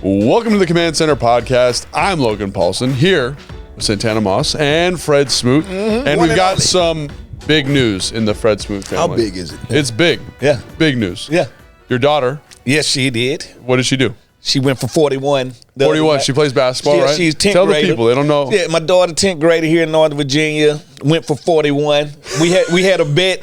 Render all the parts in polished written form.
Welcome to the Command Center podcast. I'm Logan Paulson here with Santana Moss and Fred Smoot. And we've got some big news in the Fred Smoot family. How big is it? It's big. Yeah. Big news. Yeah. Your daughter, Yes, she did. what did she do? She went for 41. 41. She plays basketball, right? She's 10th Tell grader. the people. They don't know. Yeah, my daughter, 10th grader here in Northern Virginia, went for 41. We had a bet.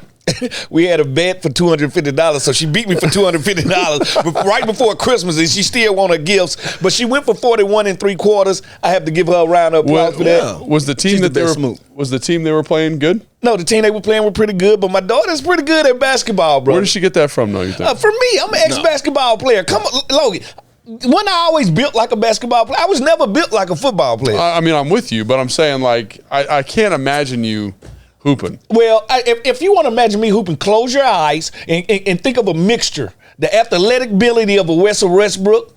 We had a bet for $250, so she beat me for $250 right before Christmas, and she still want her gifts. But she went for 41 3/4. I have to give her a round of applause for that. Was the team She's that the they were best Smoot. was the team they were playing good? No, the team they were playing were pretty good, but my daughter's pretty good at basketball, bro. Where did she get that from, though, you think? For me, I'm an ex-basketball player. Come on, Logan. Wasn't I always built like a basketball player? I was never built like a football player. I mean, I'm with you, but I'm saying, like, I can't imagine you hooping. Well, if you want to imagine me hooping, close your eyes and think of a mixture. The athletic ability of a Russell Westbrook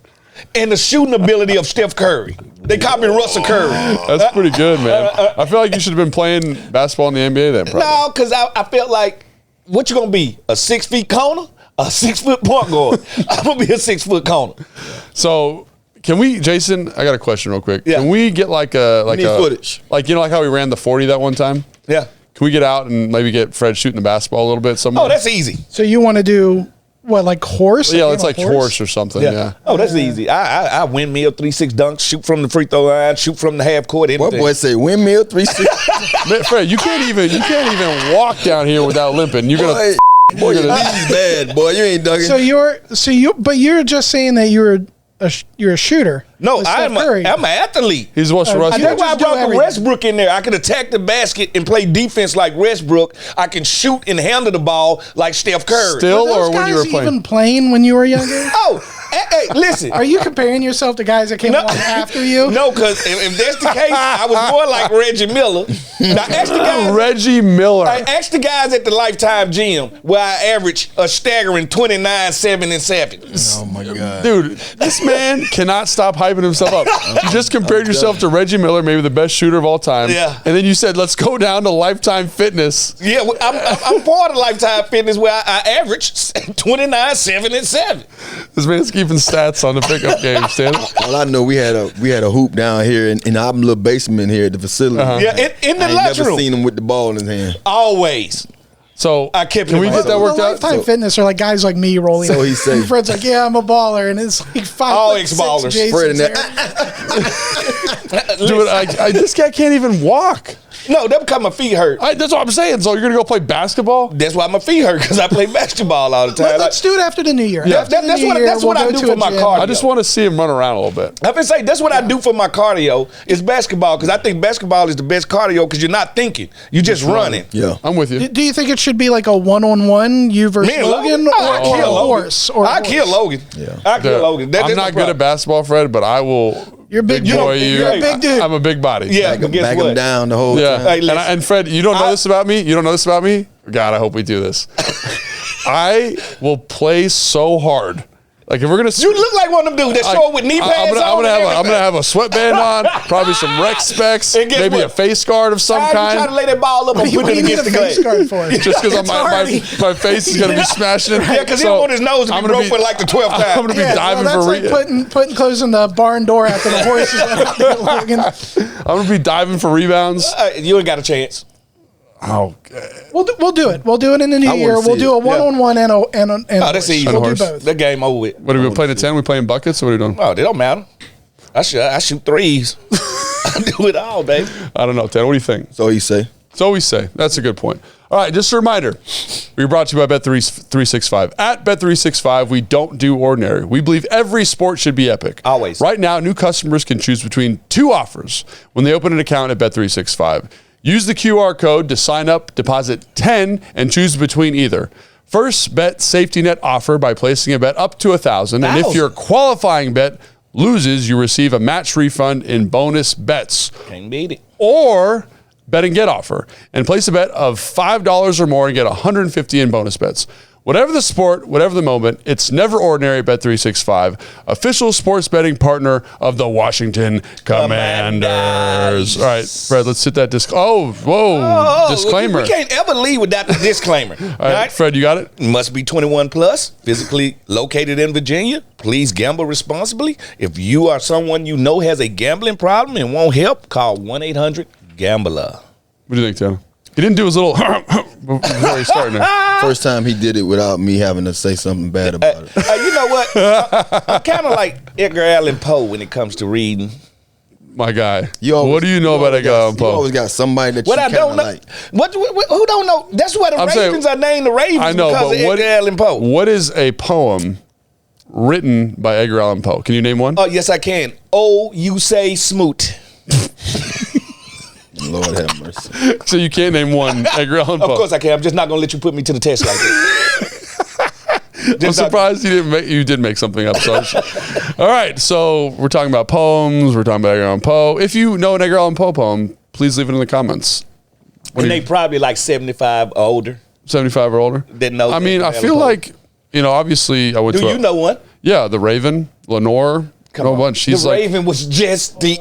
and the shooting ability of Steph Curry. They call me Russell Curry. That's pretty good, man. I feel like you should have been playing basketball in the NBA then, probably. No, because I felt like, what you going to be, a 6 feet corner? A 6 foot point guard? I'm going to be a 6 foot corner. So, can we, Jason, I got a question real quick. Yeah. Can we get like need footage. Like, you know, like how we ran the 40 that one time? Yeah. Can we get out and maybe get Fred shooting the basketball a little bit somewhere? Oh, that's easy. So you want to do what, like horse? Yeah, A it's game like of horse or something, yeah. Oh, that's easy. I windmill 3-6 dunks, shoot from the free throw line, shoot from the half court. What Anything. boy say windmill 360? Man, Fred, you can't even walk down here without limping. You're Boy, gonna boy, your knees bad, boy. You ain't dunking. But you're just saying that you're a shooter. No, with I'm Steph Curry. an athlete. He's what's I Russell. That's why I just do brought everything. Westbrook in there. I can attack the basket and play defense like Westbrook. I can shoot and handle the ball like Steph Curry. Still, Were those or when you guys were playing? even playing when you were younger? Oh, hey, listen. Are you comparing yourself to guys that came along after you? No, because if that's the case, I was more like Reggie Miller. Now, ask the guys. Reggie Miller. Ask the guys at the Lifetime Gym where I average a staggering 29, 7, and 7. Oh my God, Dude, this man cannot stop hyping himself up. You just compared yourself to Reggie Miller, maybe the best shooter of all time. Yeah. And then you said, let's go down to Lifetime Fitness. Yeah, well, I'm part of Lifetime Fitness where I average 29, 7, and 7. This man's keeping stats on the pickup game, Stan. all I know, we had a hoop down here in our little basement here at the facility. Yeah, in the I ain't lunchroom. never seen him with the ball in his hand. Always. So, I kept can it we in get my- that worked the out? Lifetime Fitness are like guys like me rolling. So he say- Fred's like, yeah, I'm a baller, and it's like 5'6" All ex-ballers. Jason's Fred and there. Dude, this guy can't even walk. No, that because my feet hurt. That's what I'm saying. So you're going to go play basketball? That's why my feet hurt, because I play basketball all the time. Let's do it after the new year. Yeah. After the That's new what- year, that's what I we'll do go for to a my gym. cardio. I just want to see him run around a little bit. I'm gonna say that's what I do for my cardio is basketball, because I think basketball is the best cardio because you're not thinking, you're just running. Yeah, I'm with you. Do you think it should be like a one-on-one, you versus Me and Logan, Logan? or I kill a Logan. horse? Or a I horse? kill Logan. Yeah. I kill Logan. I'm not good at basketball, Fred, but I will. You're big boy dude. you. You're a big dude. I'm a big body. Yeah, but guess back what? him down the whole Yeah. time. Hey, listen. And Fred, you don't know this about me? You don't know this about me? God, I hope we do this. I will play so hard. Like, if we're going to. You look like one of them dudes that show up with knee pads I'm on. gonna have a sweatband on, probably some rec specs, And guess maybe what? a face guard of some You try to kind. lay that ball up and What put do it you need against a the face glass. guard for? Just because It's my face is gonna be smashing it. Yeah, because he don't want his nose to be broke for like the 12th time. I'm gonna be Yeah, diving well, that's for like putting closing the barn door after the horses are out there, Logan. I'm gonna be diving for rebounds. You ain't got a chance. Oh, We'll do it. We'll do it in the new wanna year. see We'll do a it. one-on-one and a Oh, that's horse. easy. We'll do horse. both. That game over with. what are we playing at 10? We playing buckets? What are we doing? Oh, they don't matter. I shoot threes. I do it all, baby. I don't know, 10. What do you think? So he say. So we say. That's a good point. All right, just a reminder. We're brought to you by Bet365. At Bet365, we don't do ordinary. We believe every sport should be epic. Always. Right now, new customers can choose between two offers when they open an account at Bet365. Use the QR code to sign up, deposit 10, and choose between either. First bet safety net offer by placing a bet up to $1,000. And if your qualifying bet loses, you receive a match refund in bonus bets. Can't beat it. Or bet and get offer and place a bet of $5 or more and get $150 in bonus bets. Whatever the sport, whatever the moment, it's never ordinary at Bet365, official sports betting partner of the Washington Commanders. All right, Fred, let's hit that disclaimer. We can't ever leave without the disclaimer. All right, Fred, you got it? Must be 21 plus, physically located in Virginia. Please gamble responsibly. If you are someone you know has a gambling problem and want help, call 1-800-GAMBLER. What do you think, Tanner? He didn't do his little before he started. First time he did it without me having to say something bad about it. You know what? I'm kind of like Edgar Allan Poe when it comes to reading. My guy. What do you know about Edgar Allan Poe? You always got somebody that What you I don't know. like. Who don't know? That's why the Ravens are named the Ravens. I know, because but of Edgar Allan Poe. What is a poem written by Edgar Allan Poe? Can you name one? Oh, yes, I can. Oh, you say smoot. Lord have mercy. So you can't name one Edgar Allan Poe. Of course I can. I'm just not going to let you put me to the test like that. I'm surprised you did make something up. So all right, so we're talking about poems. We're talking about Edgar Allan Poe. If you know an Edgar Allan Poe poem, please leave it in the comments. And they probably like 75 or older. 75 or older? Didn't know I mean, I Edgar feel Allan Poe. like, obviously I went Do to you know one? Yeah, The Raven, Lenore. A bunch. She's the like, Raven was just the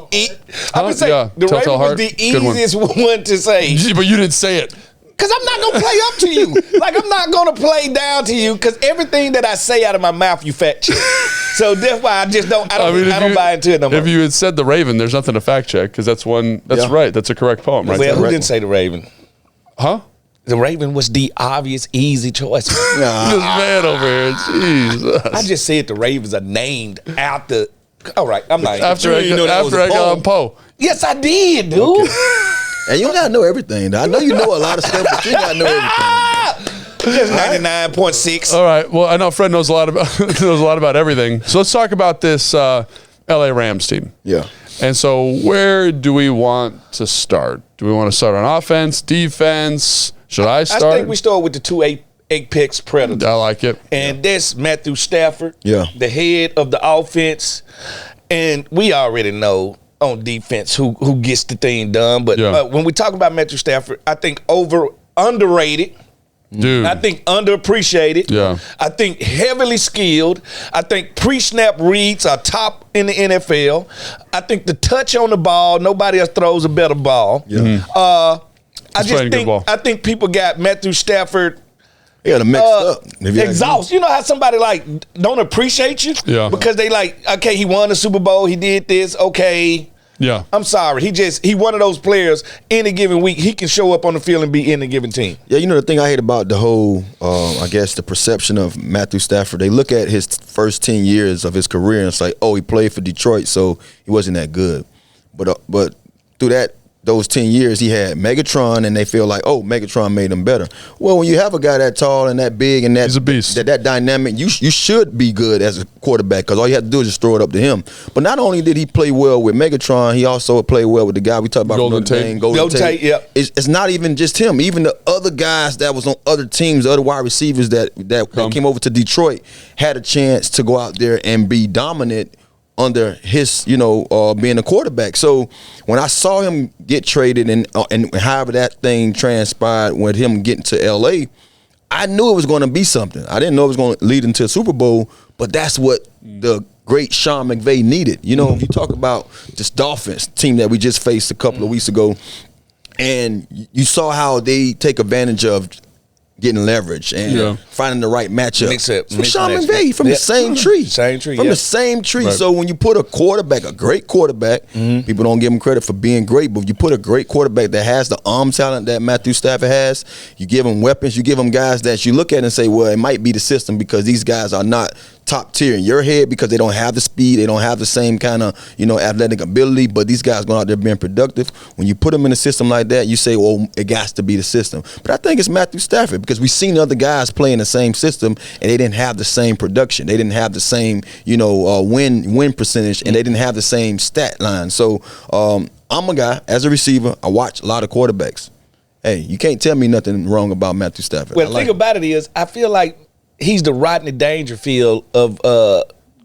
I'm gonna say Yeah, the Telltale Raven was Heart. the Good one. easiest one to say. but you didn't say it. Cause I'm not gonna play up to you. Like I'm not gonna play down to you. Cause everything that I say out of my mouth, you fact check. So that's why I just don't. I don't buy into it no more. If you had said The Raven, there's nothing to fact check because that's one. That's Yeah. right. That's a correct poem, right? well, there. who right. didn't say the Raven? Huh? The Raven was the obvious, easy choice. This man over here, Jesus. I just said the Ravens are named after. All right, I'm not. After You didn't know that was a Edgar Allan poem. Poe. Yes, I did, dude. And you don't gotta know everything. Though. I know you know a lot of stuff, but you gotta know everything. Just 99.6. All right. Well, I know Fred knows a lot about everything. So let's talk about this LA Rams team. Yeah. And so where do we want to start? Do we want to start on offense, defense? Should I start? I think we start with the 2 8 picks Predators. I like it. And that's Matthew Stafford, Yeah. the head of the offense. And we already know on defense who gets the thing done. But Yeah. when we talk about Matthew Stafford, I think underrated. Dude. I think underappreciated. Yeah. I think heavily skilled. I think pre-snap reads are top in the NFL. I think the touch on the ball, nobody else throws a better ball. Yeah. I think people got Matthew Stafford You gotta mix up. If you exhaust. You know how somebody like don't appreciate you? Yeah. Because they like, okay, he won the Super Bowl, he did this, okay. Yeah. I'm sorry. He one of those players, any given week, he can show up on the field and be in a given team. Yeah, you know the thing I hate about the whole, I guess, the perception of Matthew Stafford. They look at his first 10 years of his career and it's like, oh, he played for Detroit, so he wasn't that good. But through those 10 years, he had Megatron, and they feel like, oh, Megatron made him better. Well, when you have a guy that tall and that big and He's a beast. that dynamic, you should be good as a quarterback because all you have to do is just throw it up to him. But not only did he play well with Megatron, he also played well with the guy we talked about Golden from Notre Tate. Dame, Golden Tate. Yep. It's not even just him. Even the other guys that was on other teams, the other wide receivers that came over to Detroit had a chance to go out there and be dominant under his, being a quarterback. So when I saw him get traded and however that thing transpired with him getting to L.A., I knew it was going to be something. I didn't know it was going to lead into a Super Bowl, but that's what the great Sean McVay needed. You talk about this Dolphins team that we just faced a couple of weeks ago, and you saw how they take advantage of getting leverage and finding the right matchup. Mix it. From Sean McVay, from the same tree. From the same tree. Right. So when you put a great quarterback, people don't give him credit for being great, but if you put a great quarterback that has the arm talent that Matthew Stafford has, you give him weapons, you give him guys that you look at and say, well, it might be the system because these guys are not top tier in your head because they don't have the speed, they don't have the same kind of, athletic ability, but these guys going out there being productive. When you put them in a system like that, you say, well, it got to be the system. But I think it's Matthew Stafford because we've seen other guys play in the same system and they didn't have the same production. They didn't have the same, win percentage, and they didn't have the same stat line. So I'm a guy, as a receiver, I watch a lot of quarterbacks. Hey, you can't tell me nothing wrong about Matthew Stafford. Well, the thing about it is, I feel like he's the Rodney Dangerfield of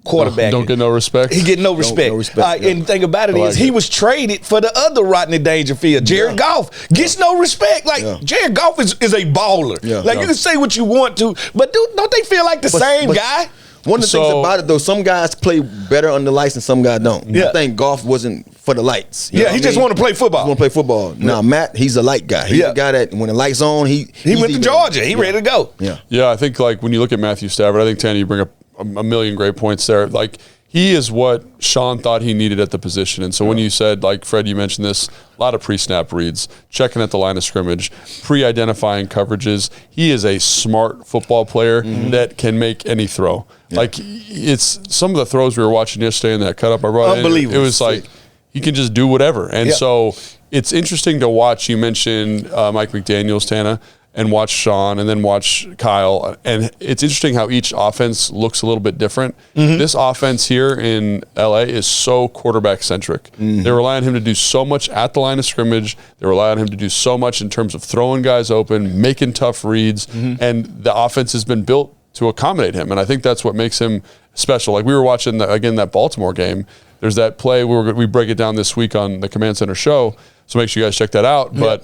quarterback. Don't get no respect. He get no respect. No respect, yeah. And the thing about it I is, like he it. was traded for the other Rodney Dangerfield. Jared Goff gets no respect. Like, Jared Goff is a baller. Yeah. Like, you can say what you want to, but don't they feel like the same guy? One of the things about it, though, some guys play better under lights and some guys don't. Yeah. I think Goff wasn't for the lights. You know Yeah, what he I just mean? want to play football. He want to play football. Now, Matt, he's a light guy. He's a guy that when the light's on, he went to Georgia. He ready to go. Yeah. Yeah, I think like when you look at Matthew Stafford, I think Tanny, you bring up a million great points there. Like he is what Sean thought he needed at the position. And so when you said, like Fred, you mentioned this, a lot of pre-snap reads, checking at the line of scrimmage, pre-identifying coverages. He is a smart football player that can make any throw. Yeah. Like it's some of the throws we were watching yesterday in that cut up I brought in. Unbelievable. It was like he can just do whatever. And so it's interesting to watch. You mentioned Mike McDaniels, Tana, and watch Sean and then watch Kyle. And it's interesting how each offense looks a little bit different. This offense here in LA is so quarterback centric. They rely on him to do so much at the line of scrimmage. They rely on him to do so much in terms of throwing guys open, making tough reads. And the offense has been built to accommodate him. And I think that's what makes him special. Like we were watching, again, that Baltimore game. There's that play, we break it down this week on the Command Center show. So make sure you guys check that out. But,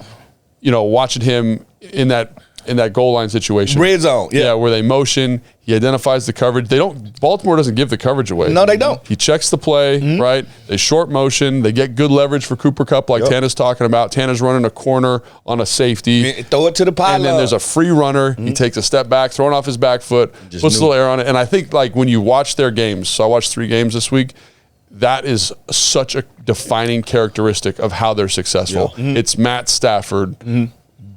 you know, watching him in that goal line situation. Red zone, yeah, where they motion, he identifies the coverage. Baltimore doesn't give the coverage away. No, they don't. He checks the play, right? They short motion. They get good leverage for Cooper Kupp, like Tana's talking about. Tana's running a corner on a safety. Throw it to the pylon. And then there's a free runner. He takes a step back, throwing off his back foot, puts a little air on it. And I think, like, when you watch their games, so I watched 3 games this week, that is such a defining characteristic of how they're successful. It's Matt Stafford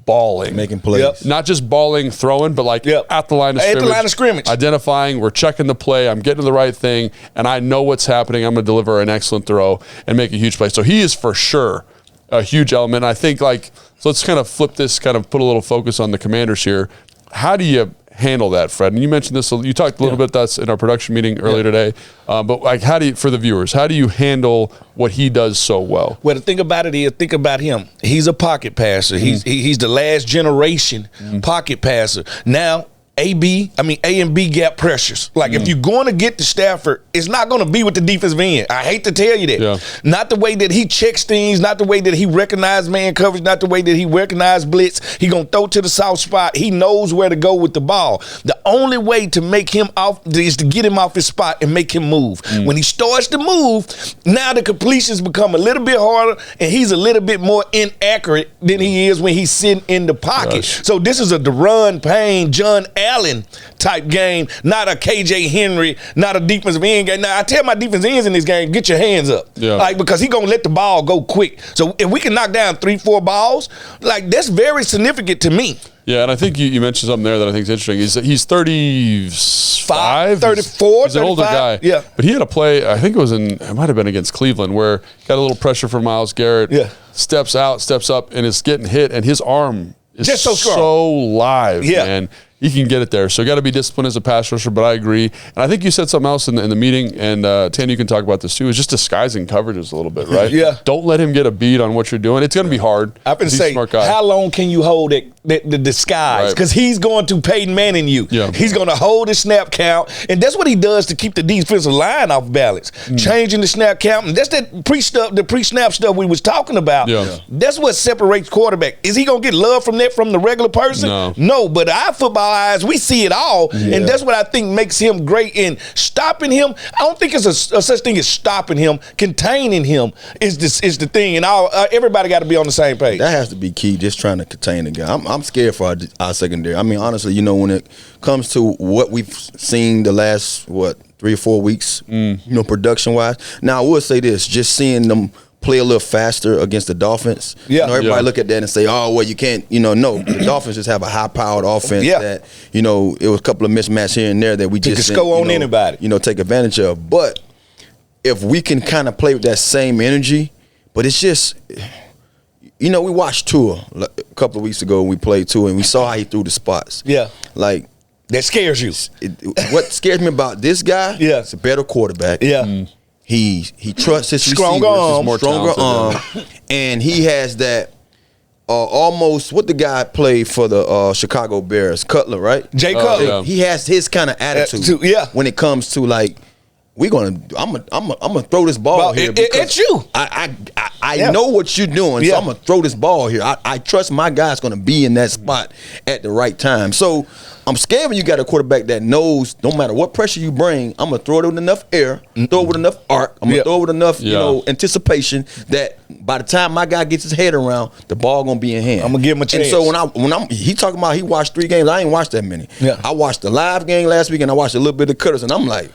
balling. Making plays. Not just balling, throwing, but like at the line of scrimmage. At the line of scrimmage. Identifying, we're checking the play, I'm getting to the right thing, and I know what's happening. I'm going to deliver an excellent throw and make a huge play. So he is for sure a huge element. I think, like, so let's kind of flip this, kind of put a little focus on the Commanders here. How do you handle that, Fred? And you mentioned this, you talked a little bit that's in our production meeting earlier today, but like, how do you, for the viewers, how do you handle what he does so well? Well, the thing about it is, think about him. He's a pocket passer. He's the last generation pocket passer. Now, A and B gap pressures. Like, if you're going to get to Stafford, it's not going to be with the defensive end. I hate to tell you that. Yeah. Not the way that he checks things, not the way that he recognizes man coverage, not the way that he recognizes blitz. He going to throw to the soft spot. He knows where to go with the ball. The only way to make him off is to get him off his spot and make him move. When he starts to move, now the completions become a little bit harder, and he's a little bit more inaccurate than he is when he's sitting in the pocket. Gosh. So this is a Deron Payne, John Allen type game, not a KJ Henry, not a defensive end game. Now, I tell my defensive ends in this game, get your hands up. Yeah. Like, because he going to let the ball go quick. So if we can knock down 3-4 balls, like, that's very significant to me. Yeah, and I think you mentioned something there that I think is interesting. He's 35? 34, He's an older 35, guy. yeah. But he had a play, I think it might have been against Cleveland, where got a little pressure from Myles Garrett. Yeah. Steps out, steps up, and is getting hit, and his arm is Just so strong. so live, Yeah. man. He can get it there. So got to be disciplined as a pass rusher, but I agree. And I think you said something else in the meeting, and Tan, you can talk about this too, is just disguising coverages a little bit, right? Yeah. Don't let him get a beat on what you're doing. It's going to be hard. I've been He's a saying, smart guy. how long can you hold the disguise? Right. Because he's going to Peyton Manning you. Yeah. He's going to hold his snap count, and that's what he does to keep the defensive line off balance. Changing the snap count, and that's the pre-snap stuff we was talking about. Yeah. That's what separates quarterback. Is he going to get love from that from the regular person? No, but our football eyes, we see it all, and that's what I think makes him great. In stopping him, I don't think it's a such thing as stopping him. Containing him is the thing, and everybody got to be on the same page. That has to be key, just trying to contain the guy. I'm scared for our secondary. I mean, honestly, when it comes to what we've seen the last, 3 or 4 weeks, production-wise. Now, I will say this, just seeing them play a little faster against the Dolphins. Yeah. Everybody look at that and say, oh, well, you can't, no. The Dolphins just have a high-powered offense that, it was a couple of mismatches here and there that we just can score on anybody. Take advantage of. But if we can kind of play with that same energy, but it's just, we watched Tua a couple of weeks ago when we played Tua, and we saw how he threw the spots. Yeah. Like, that scares you. What scares me about this guy, it's a better quarterback. Yeah. He trusts his Stronger receivers, arm. More stronger arm, and he has that almost what the guy played for the Chicago Bears, Cutler, right? Jay Cutler. Yeah. He has his kind of attitude Yeah. when it comes to, like, I'm gonna throw this ball here at you. I know what you're doing, so I'm gonna throw this ball here. I trust my guy's gonna be in that spot at the right time. So I'm scared when you got a quarterback that knows no matter what pressure you bring, I'm gonna throw it with enough air, throw it with enough arc, I'm gonna throw it with enough anticipation that by the time my guy gets his head around, the ball gonna be in hand. I'm gonna give him a chance. And so when he talking about he watched 3 games, I ain't watched that many. Yeah. I watched the live game last week and I watched a little bit of cutters, and I'm like,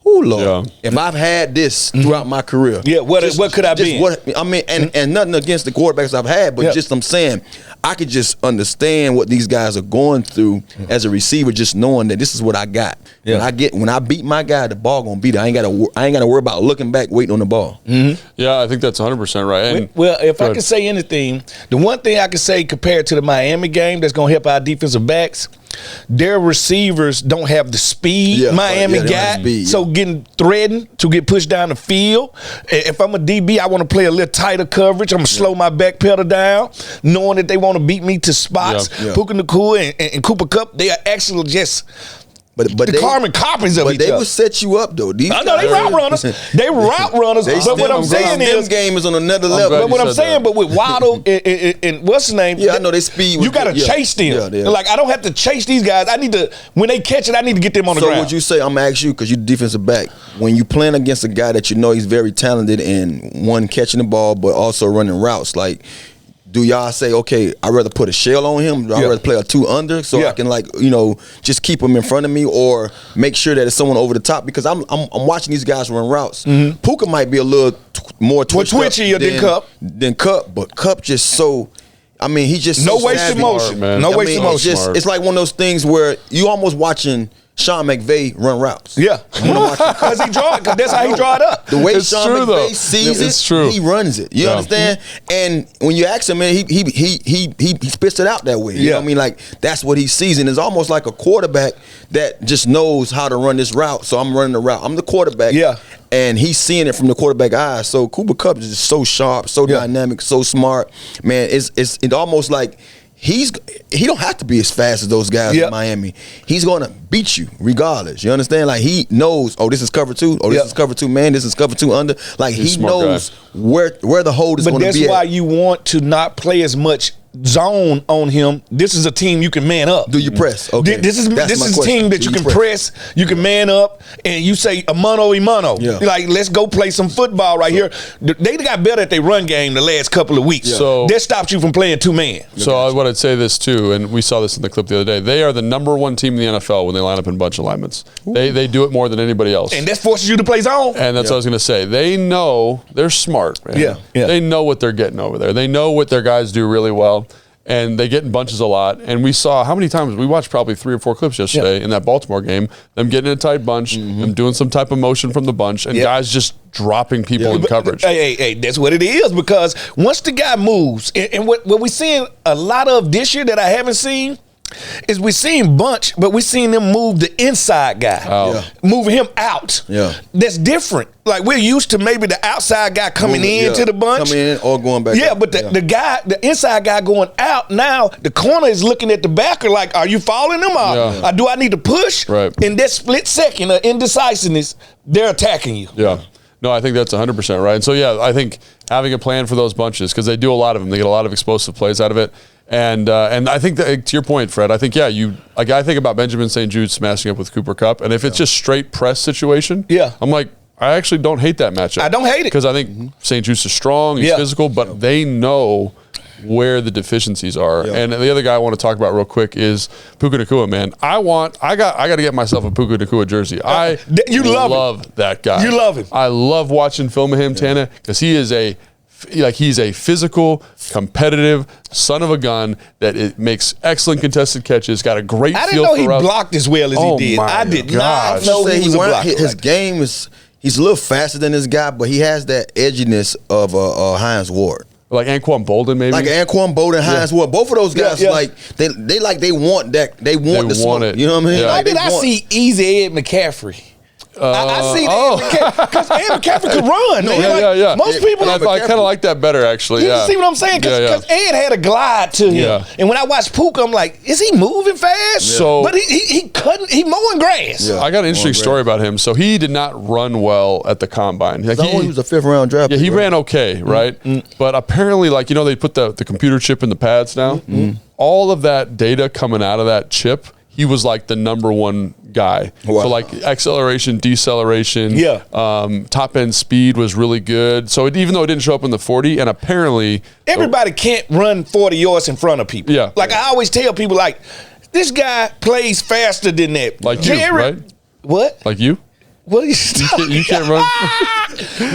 oh Lord, if I've had this throughout my career, what could I be? And nothing against the quarterbacks I've had, but just I'm saying I could just understand what these guys are going through as a receiver, just knowing that this is what I got. Yeah. When I beat my guy, the ball gonna be there. I ain't gotta worry about looking back, waiting on the ball. Yeah, I think that's 100% right. And well, if I can say anything, the one thing I can say compared to the Miami game that's gonna help our defensive backs, their receivers don't have the speed Miami got, so getting threatened to get pushed down the field. If I'm a DB, I want to play a little tighter coverage. I'm going to slow my back pedal down, knowing that they want to beat me to spots. Puka Nacua and Cooper Kupp, they are actually just But the carbon copies of each other. But they will set you up though. I know they route runners. They route runners. But what I'm saying is, game is on another level. But what I'm saying, but with Waddle and what's his name? Yeah, I know they speed. You got to chase them. Like I don't have to chase these guys. I need to when they catch it, I need to get them on the ground. So would you say, I'm gonna ask you because you're defensive back, when you playing against a guy that you know he's very talented in one catching the ball but also running routes, like, do y'all say, okay, I'd rather put a shell on him, I'd rather play a 2 under so I can just keep him in front of me, or make sure that it's someone over the top? Because I'm watching these guys run routes. Puka might be a little more twitchier than Kupp, but Kupp just so. I mean, he just no so wasted motion, man. No wasted motion. It's like one of those things where you almost watching Sean McVay run routes. Yeah, because that's how he draw it up. The way It's Sean true, McVay though. sees It's it, true. he runs it. You understand? And when you ask him, man, he spits it out that way. You know what I mean? Like, that's what he sees, and it's almost like a quarterback that just knows how to run this route. So I'm running the route. I'm the quarterback. Yeah. And he's seeing it from the quarterback eyes. So Cooper Kupp is just so sharp, so dynamic, so smart. Man, it's almost like he don't have to be as fast as those guys in Miami. He's gonna beat you regardless. You understand? Like, he knows, oh, this is cover 2. Oh, this is cover 2 man. This is cover 2 under. Like, he knows where the hold is going to be. But that's why you want to not play as much zone on him. This is a team you can man up. Do you press? Okay. This is a team that you can press. You can man up, and you say a mano y mano. Yeah. Like, let's go play some football right here. They got better at their run game the last couple of weeks. So that stops you from playing 2 man. So what I'd say this too, and we saw this in the clip the other day. They are the #1 team in the NFL when they line up in bunch alignments. They do it more than anybody else, and that forces you to play zone. And that's what I was going to say. They know, they're smart, man. Yeah. They know what they're getting over there. They know what their guys do really well. And they get in bunches a lot. And we saw how many times we watched probably 3 or 4 clips yesterday in that Baltimore game, them getting in a tight bunch, them doing some type of motion from the bunch, and guys just dropping people in coverage. Hey, that's what it is, because once the guy moves, and what we're seeing a lot of this year that I haven't seen is we're seeing bunch, but we're seeing them move the inside guy, moving him out. Yeah. That's different. Like, we're used to maybe the outside guy coming into the bunch. Coming in or going back out. But the inside guy going out, now the corner is looking at the backer like, are you following him out? Or do I need to push? Right. In that split second of indecisiveness, they're attacking you. Yeah. No, I think that's 100% right. And so, I think having a plan for those bunches, because they do a lot of them. They get a lot of explosive plays out of it. And I think that, to your point, Fred, I think, I think about Benjamin St. Jude smashing up with Cooper Kupp. And if it's just straight press situation, I'm like, I actually don't hate that matchup. I don't hate it. Because I think St. Jude's is strong, he's physical, but they know where the deficiencies are. And the other guy I want to talk about real quick is Puka Nacua, man. I got to get myself a Puka Nacua jersey. I love that guy. You love him. I love watching film of him, Tana, because he is he's a physical, competitive son of a gun that it makes excellent contested catches. Got a great I feel didn't know he for blocked as well as he did. I did not know he was a blocker. His game is, he's a little faster than this guy, but he has that edginess of Hines Ward. Like Anquan Bolden, maybe? Like Anquan Bolden, Hines Ward. Both of those guys, like they want that. They want the smoke. it. You know what I mean? Yeah. Why did I see Easy Ed McCaffrey I see that because Ed McCaffrey could run. man. Yeah. Most people, And I kind of like that better, actually. you Yeah. see what I'm saying? Because Ed had a glide to him, Yeah. and when I watched Puka, I'm like, is he moving fast? So- but he mowing grass. Yeah. I got an interesting story about him. So he did not run well at the combine. Like He was a 5th round draft. yeah, pick, he right? ran okay, right? But apparently, like, they put the computer chip in the pads now. All of that data coming out of that chip, he was like the number one guy. Wow. So like acceleration, deceleration, Yeah. top end speed was really good. So even though it didn't show up in the 40, and apparently Everybody can't run 40 yards in front of people. Yeah. Like I always tell people, like, this guy plays faster than that. like you, right? What? Like you. What are you You can't run.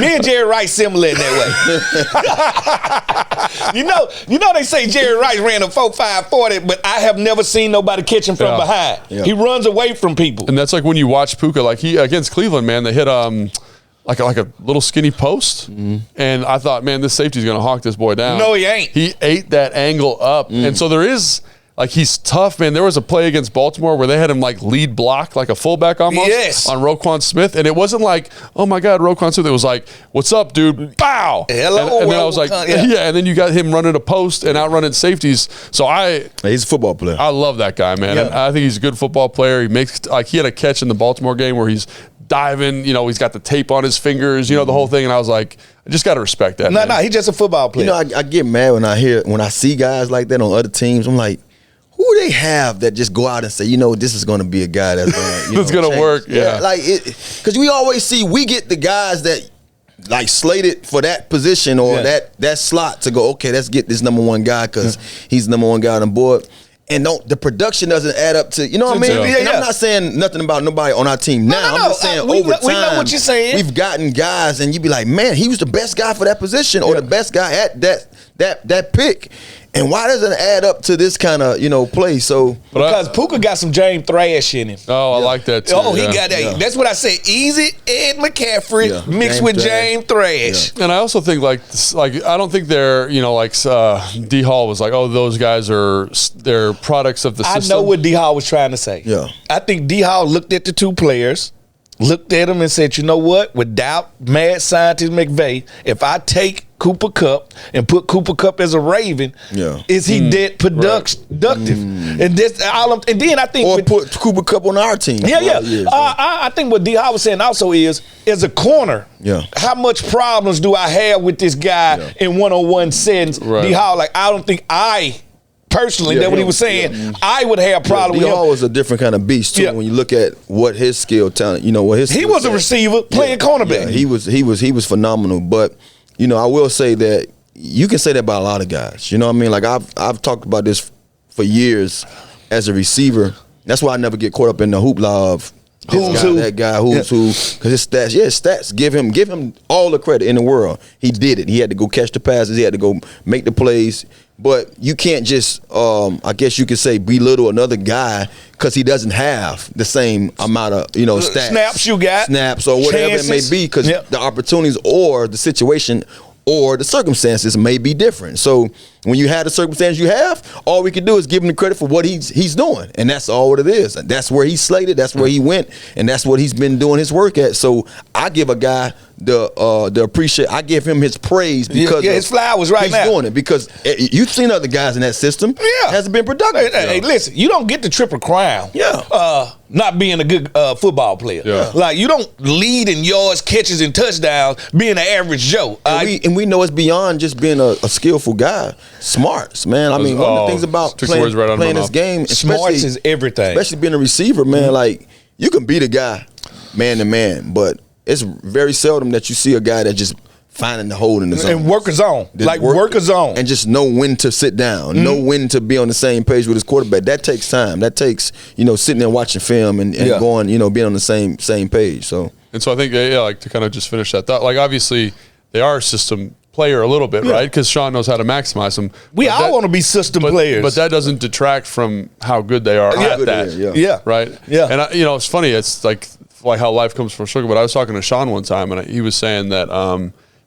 Me and Jerry Rice similar in that way. you know they say Jerry Rice ran a 4.5 40, but I have never seen nobody catch him from Yeah. behind. Yeah. He runs away from people. And that's like when you watch Puka, like he against Cleveland, man, they hit like a little skinny post, and I thought, man, this safety's gonna hawk this boy down. No, he ain't. He ate that angle up, and so there is. Like, he's tough, man. There was a play against Baltimore where they had him, like, lead block, like a fullback almost, Yes. on Roquan Smith. And it wasn't like, oh, my God, Roquan Smith. It was like, what's up, dude? Bow. Hello, and then I was like, Roquan, yeah. yeah. And then you got him running a post and outrunning safeties. So He's a football player. I love that guy, man. Yeah. And I think he's a good football player. He makes, like, he had a catch in the Baltimore game where he's diving, he's got the tape on his fingers, the whole thing. And I was like, I just got to respect that. No, man. he's just a football player. I get mad when I see guys like that on other teams. I'm like, who they have that just go out and say, this is going to be a guy that's going to That's gonna work, yeah. like because we always we get the guys that like slated for that position or Yeah. that slot to go. Okay, let's get this number one guy because he's the number one guy on the board. And the production doesn't add up to, what I mean? Yeah. And I'm not saying nothing about nobody on our team now. I'm just saying we over know- time, we know what you're saying. we've gotten guys, and you be like, man, he was the best guy for that position or the best guy at that pick. And why doesn't it add up to this kind of play? So because Puka got some James Thrash in him. Oh, I like that too. Oh, he yeah. got that. Yeah. That's what I said. Easy Ed McCaffrey Yeah. mixed James with Thrash. James Thrash. And I also think like I don't think they're like D Hall was like, oh, those guys they're products of the I system. know what D Hall was trying to say. Yeah. I think D Hall looked at the two players, looked at them and said, you know what? Without mad scientist McVay, if I take Cooper Kupp and put Cooper Kupp as a Raven, is he that productive? And this and then I think or put Cooper Kupp on our team. Yeah. Yeah. I think what D Hall was saying also is, as a corner, how much problems do I have with this guy in one-on-one settings? Right. D Hall, like, I don't think personally, that's what he was saying. I would have a problem D with Hall him. was a different kind of beast too. Yeah. When you look at what his skill talent, what his He skill was a set. receiver playing cornerback. Yeah, he was phenomenal. But I will say that you can say that about a lot of guys. You know what I mean? Like I've talked about this for years as a receiver. That's why I never get caught up in the hoopla of Who's who. that guy, who's who. Because his stats give him all the credit in the world. He did it. He had to go catch the passes. He had to go make the plays. But you can't just, I guess you could say, belittle another guy because he doesn't have the same amount of, stats. Snaps you got. Snaps or whatever it may chances. be, because Yep. the opportunities or the situation or the circumstances may be different. So when you have the circumstance you have, all we can do is give him the credit for what he's doing. And that's all what it is. And that's where he's slated, that's where he went, and that's what he's been doing his work at. So I give a guy the appreciate. I give him his praise because his flowers right he's now. doing it, because you've seen other guys in that system. Yeah. Hasn't been productive. Hey, listen, you don't get the triple crown. Yeah. Not being a good football player. Yeah. Like, you don't lead in yards, catches, and touchdowns being an average Joe. And we know it's beyond just being a skillful guy. Smarts, man. I mean, one of the things about took the words right out of my playing this mouth. game, Smarts especially, is everything. especially being a receiver, man. Like, you can beat a guy man to man, but it's very seldom that you see a guy that just finding the hole in the zone. And work a zone. Just Like, work a zone. And just know when to sit down, know when to be on the same page with his quarterback. That takes time. That takes, sitting there watching film and going, being on the same page. So And so I think, like, to kind of just finish that thought, like, obviously they are a system player a little bit, right? Because Sean knows how to maximize them. We all want to be system players. But that doesn't detract from how good they are at good that. they are, yeah. Right? Yeah. And, it's funny. It's like how life comes from sugar. But I was talking to Sean one time, and he was saying that,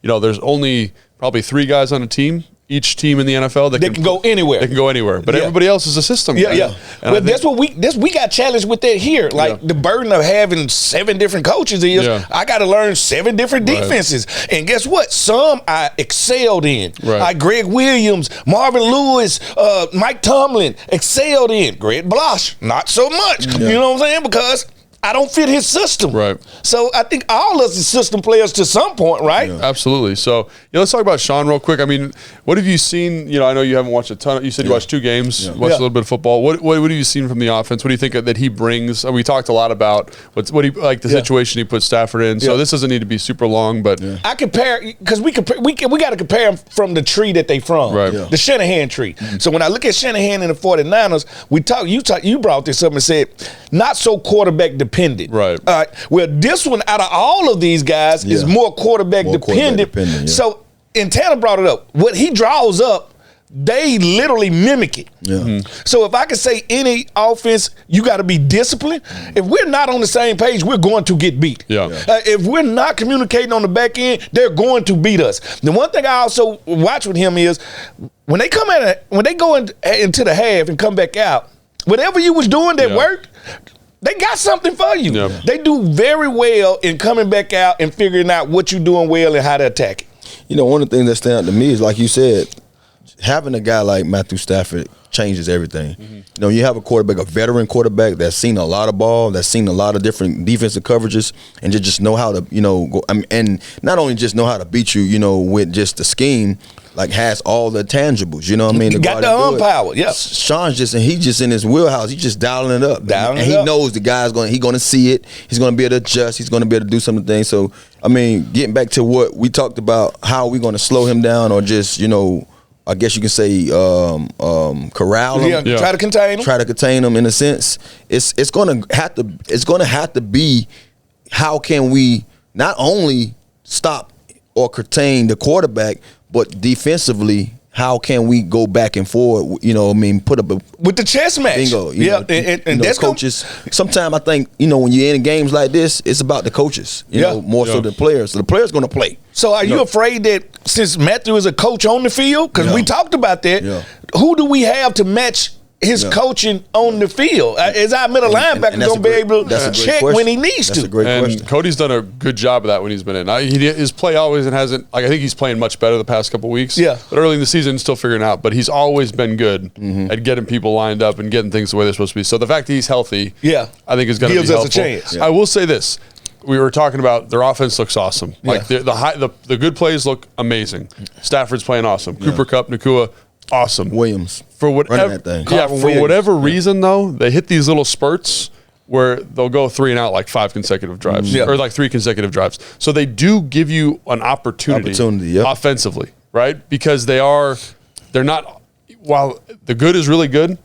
there's only probably 3 guys on a team each team in the NFL that They can go anywhere. They can go anywhere, but Yeah. everybody else is a system. Yeah, guy. yeah. And Well, I think- we got challenged with that here. Like Yeah. the burden of having 7 different coaches is Yeah. I got to learn 7 different Right. defenses. And guess what? Some I excelled in. Right. Like Greg Williams, Marvin Lewis, Mike Tomlin excelled in. Greg Blosh, not so much. You know what I'm saying? Because I don't fit his system. Right. So I think all of us is system players to some point, right? Absolutely. So, let's talk about Sean real quick. I mean, what have you seen? I know you haven't watched a ton. You said you watched 2 games, watched a little bit of football. What have you seen from the offense? What do you think that he brings? We talked a lot about what he like the situation he put Stafford in. So this doesn't need to be super long, but I compare because we got to compare them from the tree that they from, Right. Yeah. the Shanahan tree. So when I look at Shanahan and the 49ers, you brought this up and said not so quarterback dependent. Right. All right. Well, this one out of all of these guys is more quarterback dependent. Yeah. So, and Tanner brought it up. What he draws up, they literally mimic it. Yeah. So if I could say any offense, you got to be disciplined. If we're not on the same page, we're going to get beat. Yeah. If we're not communicating on the back end, they're going to beat us. The one thing I also watch with him is when they go into the half and come back out, whatever you was doing that worked, they got something for you. Yeah. They do very well in coming back out and figuring out what you're doing well and how to attack it. One of the things that stand out to me is, like you said, having a guy like Matthew Stafford changes everything. You have a quarterback, a veteran quarterback that's seen a lot of ball, that's seen a lot of different defensive coverages, and just know how to, go. And not only just know how to beat you, with just the scheme, like has all the tangibles. You know what I mean? He got the arm power. Yeah. Sean's just in his wheelhouse. He's just dialing it up. Dialing and it he up. knows the guy's going to see it. He's going to be able to adjust. He's going to be able to do some of the things. So, getting back to what we talked about, how are we going to slow him down or just, I guess you can say corral him. Yeah. Try to contain him. Try to contain him in a sense. It's going to have to be how can we not only stop or contain the quarterback, but defensively, how can we go back and forward? Put up a With the chess match. bingo. And that's coaches. Sometimes I think when you're in games like this, it's about the coaches. More so than the players. So the players going to play. So are you afraid that since Matthew is a coach on the field, because we talked about that, Yeah. who do we have to match his coaching on the field? Is our middle linebacker that's going to be able that's a to great check question. when he needs That's to? a great and question. Cody's done a good job of that when he's been in. His play always hasn't. I think he's playing much better the past couple weeks. Yeah. But early in the season, still figuring out. But he's always been good at getting people lined up and getting things the way they're supposed to be. So the fact that he's healthy, I think is going to be Gives us a helpful. chance. I will say this. We were talking about their offense looks awesome. Like the good plays look amazing. Stafford's playing awesome. Cooper Kupp, Nakua, awesome. Williams For running whatever, that thing. yeah, Carvin for Williams. whatever reason though, they hit these little spurts where they'll go 3 and out like 5 consecutive drives or like 3 consecutive drives. So they do give you an opportunity Yep. offensively, right? Because they're not. While the good is really good,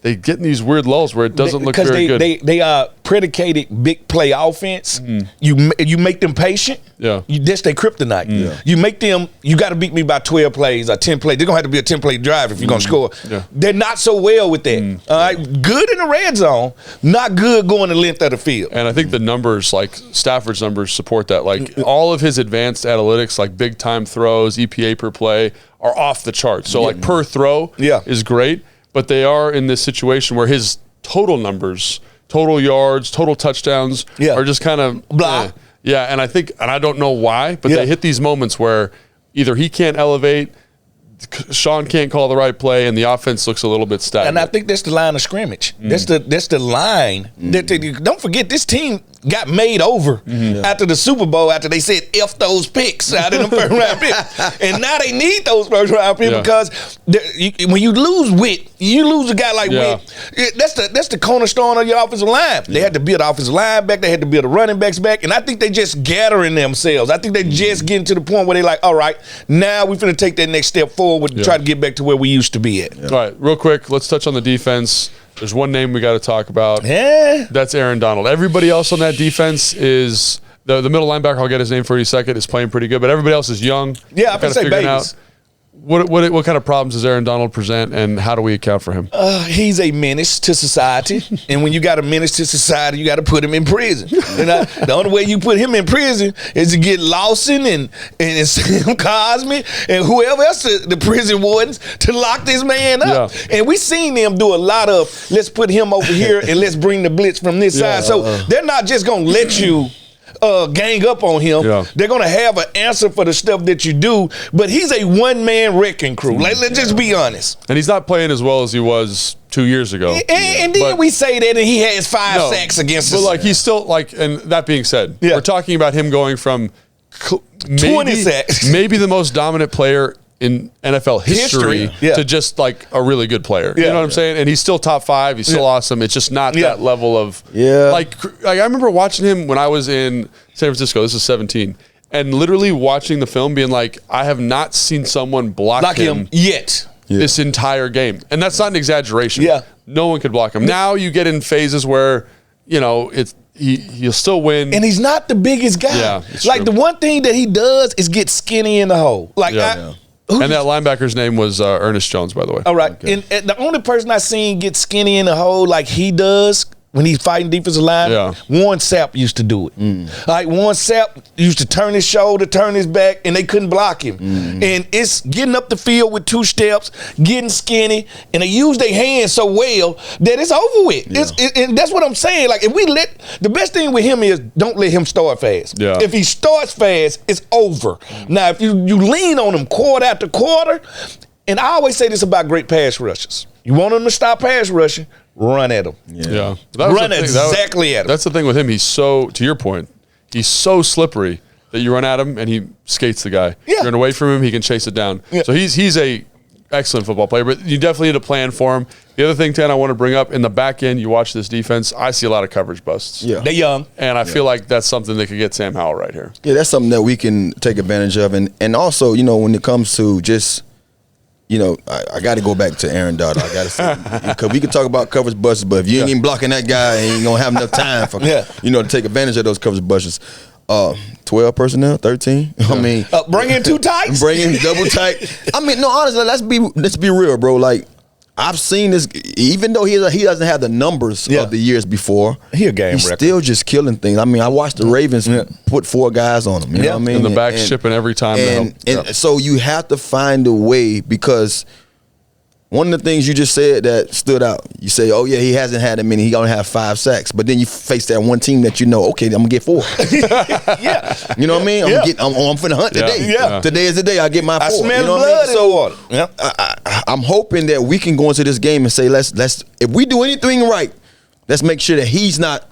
they get in these weird lulls where it doesn't look very good. They are predicated big play offense. You make them patient. Yeah. That's their kryptonite. You make them. You got to beat me by 12 plays or 10 plays. They're gonna have to be a 10-play drive if you're gonna score. Yeah. They're not so well with that. All right, good in the red zone, not good going the length of the field. And I think the numbers, like Stafford's numbers, support that. Like all of his advanced analytics, like big time throws, EPA per play, are off the charts. So like per throw is great, but they are in this situation where his total numbers, total yards, total touchdowns are just kind of blah. Yeah, and I don't know why, but they hit these moments where either he can't elevate, Sean can't call the right play, and the offense looks a little bit stagnant. And I think that's the line of scrimmage. That's the line. Don't forget, this team got made over after the Super Bowl after they said F those picks out of them first round picks. And now they need those first round picks because when you lose Witt, you lose a guy like Witt. That's the cornerstone of your offensive line. They had to build the offensive line back. They had to build the running backs back. And I think they just gathering themselves. I think they just getting to the point where they're like, all right, now we're going to take that next step forward and try to get back to where we used to be at. All right, real quick, let's touch on the defense. There's one name we got to talk about. Yeah. That's Aaron Donald. Everybody else on that defense is the middle linebacker. I'll get his name for you in a second. Is playing pretty good, but everybody else is young. Yeah, I can Kinda say figuring babies. What kind of problems does Aaron Donald present, and how do we account for him? He's a menace to society, and when you got a menace to society, you got to put him in prison. And the only way you put him in prison is to get Lawson and Sam Cosmi and whoever else, the prison wardens, to lock this man up. Yeah. And we seen them do a lot of let's put him over here and let's bring the blitz from this side. So they're not just gonna let you gang up on him. Yeah. They're gonna have an answer for the stuff that you do, but he's a one-man wrecking crew. Like, let's just be honest. And he's not playing as well as he was 2 years ago. And then we say that, and he has 5 sacks against us. But like, he's still like, and that being said, we're talking about him going from 20 sacks, maybe the most dominant player in NFL history to just like a really good player. You know what I'm saying? And he's still top 5. He's still awesome. It's just not that level of like I remember watching him when I was in San Francisco. This is 17. And literally watching the film being like, I have not seen someone block him yet. This entire game. And that's not an exaggeration. Yeah. No one could block him. Now you get in phases where, you know, he'll still win. And he's not the biggest guy. Yeah, like the one thing that he does is get skinny in the hole. Like and that linebacker's name was Ernest Jones, by the way. All right. Okay. And the only person I seen get skinny in the hole like he does when he's fighting defensive line, Warren Sapp used to do it. Like Warren Sapp used to turn his shoulder, turn his back, and they couldn't block him. And it's getting up the field with 2 steps, getting skinny, and they use their hands so well that it's over with. And that's what I'm saying. Like, if we the best thing with him is don't let him start fast. Yeah. If he starts fast, it's over. Now, if you lean on him quarter after quarter, and I always say this about great pass rushers. You want him to stop pass rushing, run at him. Yeah. Run exactly at him. That's the thing with him. He's so, to your point, he's so slippery that you run at him and he skates the guy. Yeah. You run away from him, he can chase it down. Yeah. So he's a excellent football player, but you definitely need a plan for him. The other thing, Tan, I want to bring up, in the back end, you watch this defense, I see a lot of coverage busts. Yeah. They're young. And I feel like that's something that could get Sam Howell right here. Yeah, that's something that we can take advantage of. And also, you know, when it comes to just, you know, I got to go back to Aaron Donald. I got to say, because we can talk about coverage busts, but if you ain't even blocking that guy, you ain't going to have enough time for, you know, to take advantage of those coverage busts. 12 personnel, 13. I mean, bring in 2 tights. Bring in double tight. I mean, no, honestly, let's be real, bro. Like, I've seen this, even though he doesn't have the numbers of the years before, he's still just killing things. I mean, I watched the Ravens put 4 guys on him. You know what I mean? In the back, shipping every time. And so you have to find a way, because one of the things you just said that stood out, you say, oh, yeah, he hasn't had that many. He only have 5 sacks. But then you face that one team that you know, okay, I'm going to get 4. You know what I mean? I'm finna hunt today. Today is the day I get my 4. I smell you know blood in the water. I'm hoping that we can go into this game and say, let's if we do anything right, let's make sure that he's not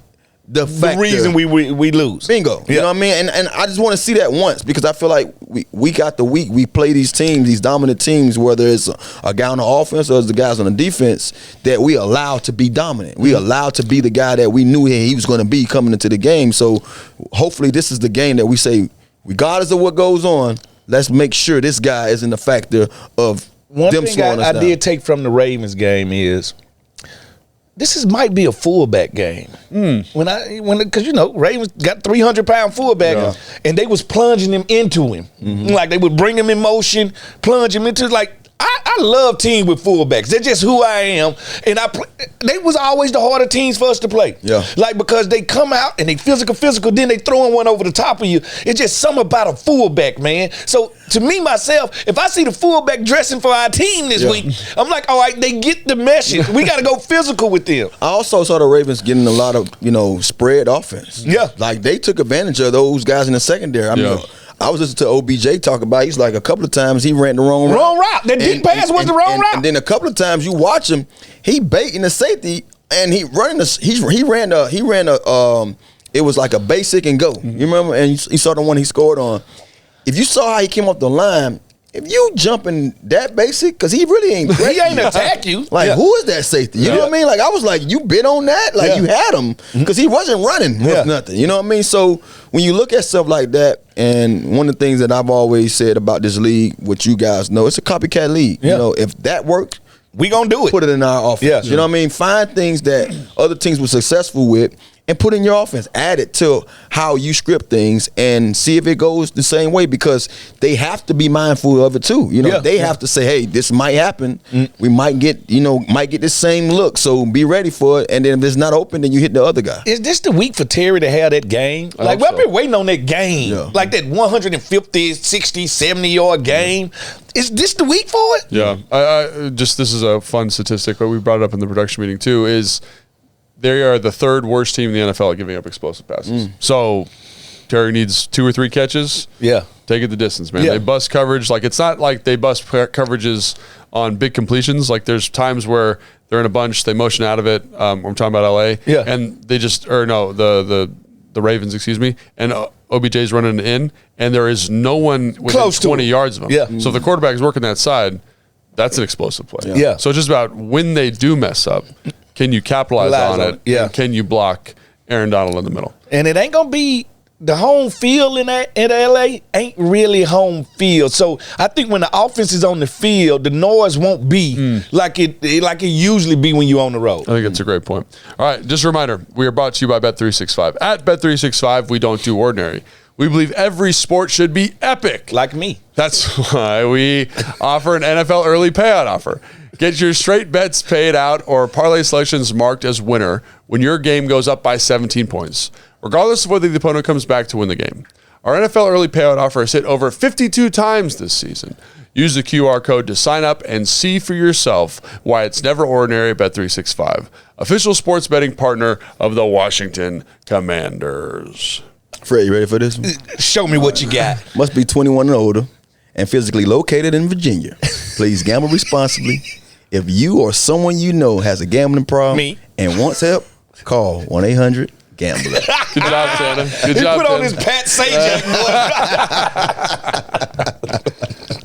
the reason we lose. Bingo. You know what I mean? And I just want to see that once, because I feel like week after week we play these teams, these dominant teams, whether it's a guy on the offense or it's the guys on the defense, that we allow to be dominant. We allow to be the guy that we knew he was going to be coming into the game. So hopefully this is the game that we say, regardless of what goes on, let's make sure this guy isn't a factor of one them thing slowing us down. I did take from the Ravens game is, might be a fullback game. Because you know, Ravens got 300-pound fullback, and they was plunging him into him. Like, they would bring him in motion, plunge him into, like, I love teams with fullbacks. They're just who I am, and they was always the harder teams for us to play. Yeah, like, because they come out and they physical, then they throwing one over the top of you. It's just something about a fullback, man. So to me, myself, if I see the fullback dressing for our team this week, I'm like, all right, they get the message. We got to go physical with them. I also saw the Ravens getting a lot of, you know, spread offense. Yeah, like they took advantage of those guys in the secondary. I mean, I was listening to OBJ talk about, he's like, a couple of times he ran the wrong route. That deep pass was the wrong route. And then a couple of times you watch him, he baiting the safety and he ran it was like a basic and go. You remember? And you saw the one he scored on. If you saw how he came off the line, if you jumping that basic, because he really ain't he ain't attack you. Like, who is that safety? You know what I mean? Like, I was like, you bid on that? Like, you had him, because he wasn't running with nothing. You know what I mean? So when you look at stuff like that, and one of the things that I've always said about this league, which you guys know, it's a copycat league. You know, if that worked, we gonna do it. Put it in our offense. You know what I mean? Find things that other teams were successful with and put in your offense. Add it to how you script things and see if it goes the same way, because they have to be mindful of it too. You know, they have to say, hey, this might happen. We might get the same look, so be ready for it. And then if it's not open, then you hit the other guy. Is this the week for Terry to have that game? Like, I've been waiting on that game. Yeah. Like that 150, 60, 70-yard game. Is this the week for it? Yeah. This is a fun statistic, but we brought it up in the production meeting too, is they are the third worst team in the NFL at giving up explosive passes. So Terry needs 2 or 3 catches. Yeah. Take it the distance, man. Yeah. They bust coverage. Like, it's not like they bust coverages on big completions. Like, there's times where they're in a bunch, they motion out of it. I'm talking about LA. Yeah. And they just, or no, the Ravens, excuse me. And OBJ's running in, and there is no one within Close to 20 him. yards of him. Yeah. So if the quarterback is working that side, that's an explosive play. Yeah. So it's just about when they do mess up, can you capitalize on it? Yeah. And can you block Aaron Donald in the middle? And it ain't going to be the home field in LA ain't really home field. So I think when the offense is on the field, the noise won't be like it usually be when you're on the road. I think it's a great point. All right, just a reminder, we are brought to you by Bet365. At Bet365, we don't do ordinary. We believe every sport should be epic. Like me. That's why we offer an NFL early payout offer. Get your straight bets paid out or parlay selections marked as winner when your game goes up by 17 points, regardless of whether the opponent comes back to win the game. Our NFL early payout offer has hit over 52 times this season. Use the QR code to sign up and see for yourself why it's never ordinary at Bet365, official sports betting partner of the Washington Commanders. Fred, you ready for this one? Show me what you got. Must be 21 and older and physically located in Virginia. Please gamble responsibly. If you or someone you know has a gambling problem Me. and wants help, call 1-800-GAMBLER. Good job, Tanner. Good He job, put on Tanner. his Pat Sajak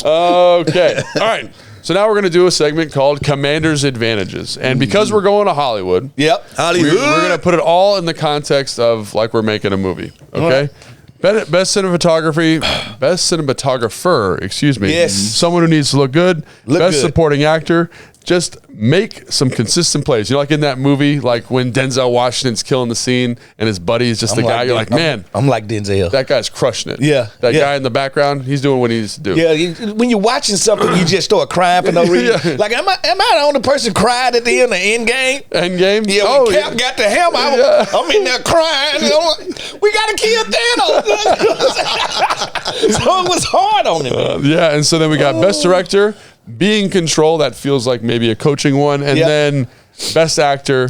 Okay. All right. So now we're going to do a segment called Commander's Advantages. And because we're going to Hollywood, Yep. Hollywood. we're going to put it all in the context of like we're making a movie. Okay? Best cinematographer, excuse me. Yes. Someone who needs to look good. Look best good. supporting actor. Just make some consistent plays. You know, like in that movie, like when Denzel Washington's killing the scene and his buddy is just the guy. You're like, man, I'm like Denzel. that guy's crushing it. Yeah, That yeah. guy in the background, he's doing what he needs to do. When you're watching something, you just start crying for no reason. Yeah. Like, am I the only person cried at the end game? Endgame? Yeah, when Cap got the hammer, I'm in there crying. I'm like, we gotta kill Thanos. So it was hard on him. Yeah, and so then we got Best Director, Be in Control. That feels like maybe a coaching one. And Yeah. then Best Actor,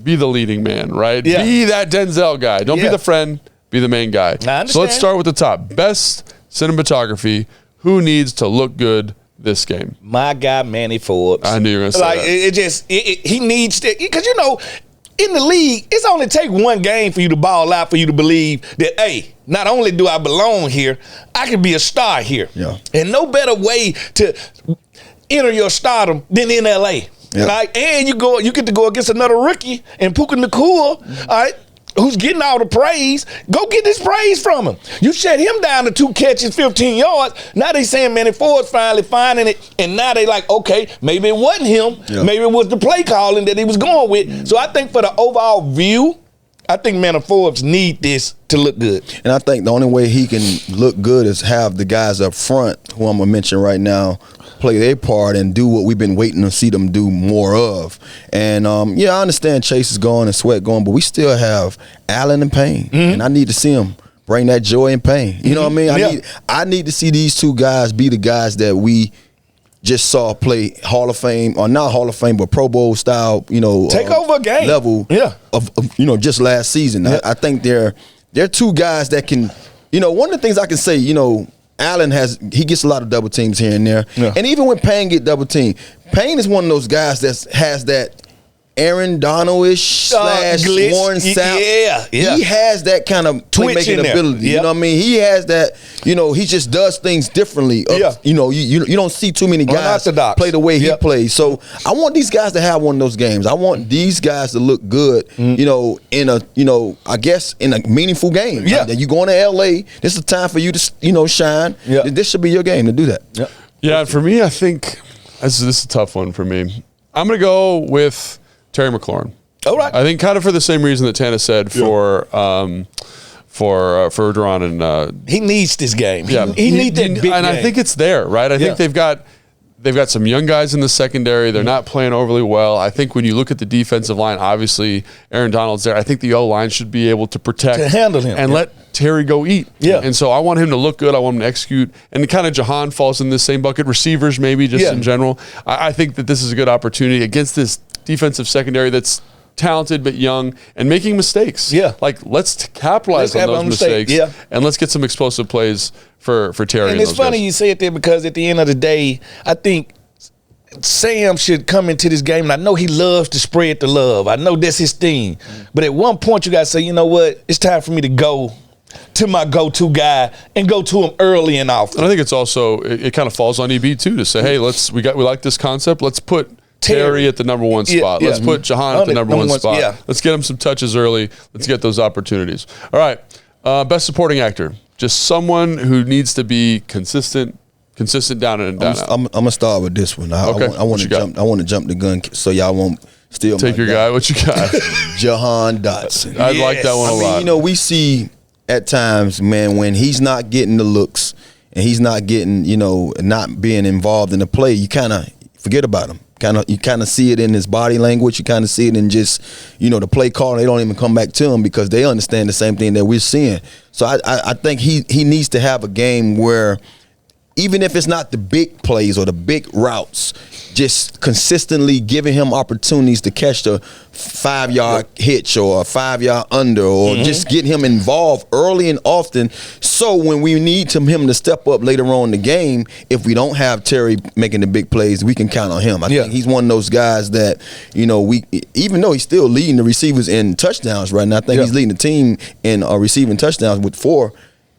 be the leading man, right? Yeah. Be that Denzel guy. Don't be Yeah. the friend, be the main guy. I understand. So let's start with the top. Best Cinematography. Who needs to look good this game? My guy Manny Forbes. I knew you were going to say Like that. he needs to, because in the league, it's only take one game for you to ball out, for you to believe that, hey, not only do I belong here, I can be a star here. Yeah. And no better way to enter your stardom than in LA. Yeah. Like, and you get to go against another rookie and Puka Nacua, all right, who's getting all the praise. Go get this praise from him. You shut him down to 2 catches, 15 yards. Now they saying Manny Ford's finally finding it, and now they like, okay, maybe it wasn't him. Yeah. Maybe it was the play calling that he was going with. So I think for the overall view, I think Manny Forbes need this to look good. And I think the only way he can look good is have the guys up front, who I'm going to mention right now, play their part and do what we've been waiting to see them do more of. And, I understand Chase is gone and Sweat gone, but we still have Allen and Payne. And I need to see them bring that joy and pain. You know what I mean? Yeah. I need to see these two guys be the guys that we just saw play Hall of Fame, or not Hall of Fame, but Pro Bowl style, Take over a game. level Yeah. of just last season. Yeah. I think they're two guys that can, one of the things I can say, Allen he gets a lot of double teams here and there. Yeah. And even when Payne get double teamed, Payne is one of those guys that has that Aaron Donald-ish / glitch. Warren Sapp. Yeah. He has that kind of Twitch in playmaking there. ability. You Yep. know what I mean? He has that, he just does things differently. Yeah. You don't see too many guys Unorthodox. play the way he Yep. plays. So I want these guys to have one of those games. I want these guys to look good, in a, I guess in a meaningful game. Yeah. You going to LA, this is a time for you to, shine. Yeah. This should be your game to do that. Yep. Yeah, for me, I think this is a tough one for me. I'm going to go with Terry McLaurin. All right. I think kind of for the same reason that Tana said for Duran and he needs this game. yeah, He needs that big and game. I think it's there, right? I think they've got some young guys in the secondary. They're not playing overly well. I think when you look at the defensive line, obviously Aaron Donald's there. I think the O-line should be able to protect, to handle him, and let Terry go eat. Yeah. And so I want him to look good. I want him to execute. And kind of Jahan falls in this same bucket. Receivers maybe just in general. I think that this is a good opportunity against this defensive secondary that's talented but young and making mistakes. Yeah. Like let's capitalize on those mistakes. Yeah. And let's get some explosive plays for Terry. And it's those funny guys. you say it there because at the end of the day, I think Sam should come into this game, and I know he loves to spread the love. I know that's his thing. But at one point, you got to say, you know what? It's time for me to go to my go-to guy and go to him early and often. And I think it's also it kind of falls on EB too to say, hey, we like this concept. Let's put Terry at the number one spot. Yeah. Let's put Jahan at the number one spot. Yeah. Let's get him some touches early. Let's get those opportunities. All right, best supporting actor, just someone who needs to be consistent down in and down out. I'm gonna start with this one. I want to jump. I want to jump the gun so y'all won't steal. Take your guy. What you got? Jahan Dotson. I like that one a lot. You know, we see at times, man, when he's not getting the looks and he's not getting, not being involved in the play, you kind of forget about him. You kind of see it in his body language. You kind of see it in just, the play call. They don't even come back to him because they understand the same thing that we're seeing. So I think he needs to have a game where, even if it's not the big plays or the big routes, just consistently giving him opportunities to catch the 5-yard hitch or a 5-yard under, or just get him involved early and often. So when we need him to step up later on in the game, if we don't have Terry making the big plays, we can count on him. I think he's one of those guys that, we, even though he's still leading the receivers in touchdowns right now, I think he's leading the team in receiving touchdowns with 4.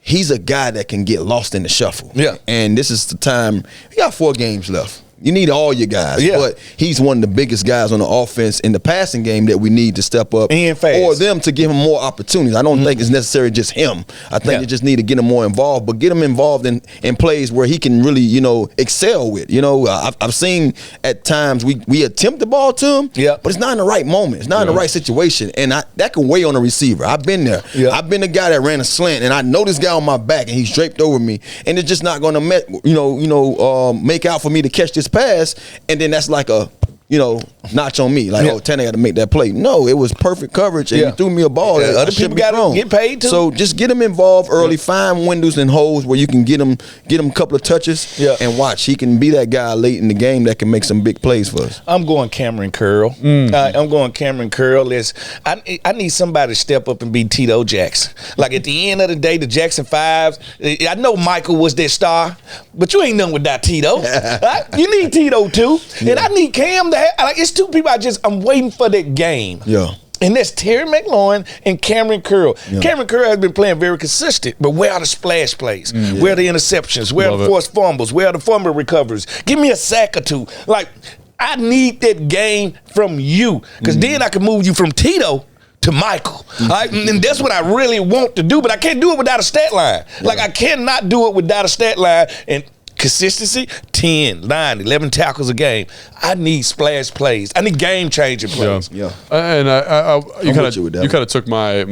He's a guy that can get lost in the shuffle. Yeah. And this is the time. We got 4 games left. You need all your guys. Yeah. But he's one of the biggest guys on the offense in the passing game that we need to step up. And fast. Or them to give him more opportunities. I don't think it's necessarily just him. I think you just need to get him more involved, but get him involved in plays where he can really, excel with. I've seen at times we attempt the ball to him, but it's not in the right moment. It's not in the right situation. And that can weigh on a receiver. I've been there. Yeah. I've been the guy that ran a slant, and I know this guy on my back, and he's draped over me, and it's just not going to, make out for me to catch this pass, and then that's like a notch on me, like Tanner got to make that play. No, it was perfect coverage, and you threw me a ball. Other people got to get paid too. So just get him involved early, find windows and holes where you can get him a couple of touches, and watch. He can be that guy late in the game that can make some big plays for us. I'm going Cameron Curl. I'm going Cameron Curl. I need somebody to step up and be Tito Jackson. Like at the end of the day, the Jackson 5s. I know Michael was their star, but you ain't nothing without Tito. You need Tito too, and I need Cam to have. Like it's 2 people I'm waiting for that game. Yeah. And that's Terry McLaurin and Cameron Curl. Yeah. Cameron Curl has been playing very consistent, but where are the splash plays? Where are the interceptions? Where are the forced fumbles? Where are the fumble recovers? Give me a sack or 2. Like, I need that game from you, because then I can move you from Tito to Michael. And that's what I really want to do, but I can't do it without a stat line. Like, I cannot do it without a stat line. And consistency, 10, 9, 11 tackles a game. I need splash plays. I need game-changing plays. Yeah. And you kind of took my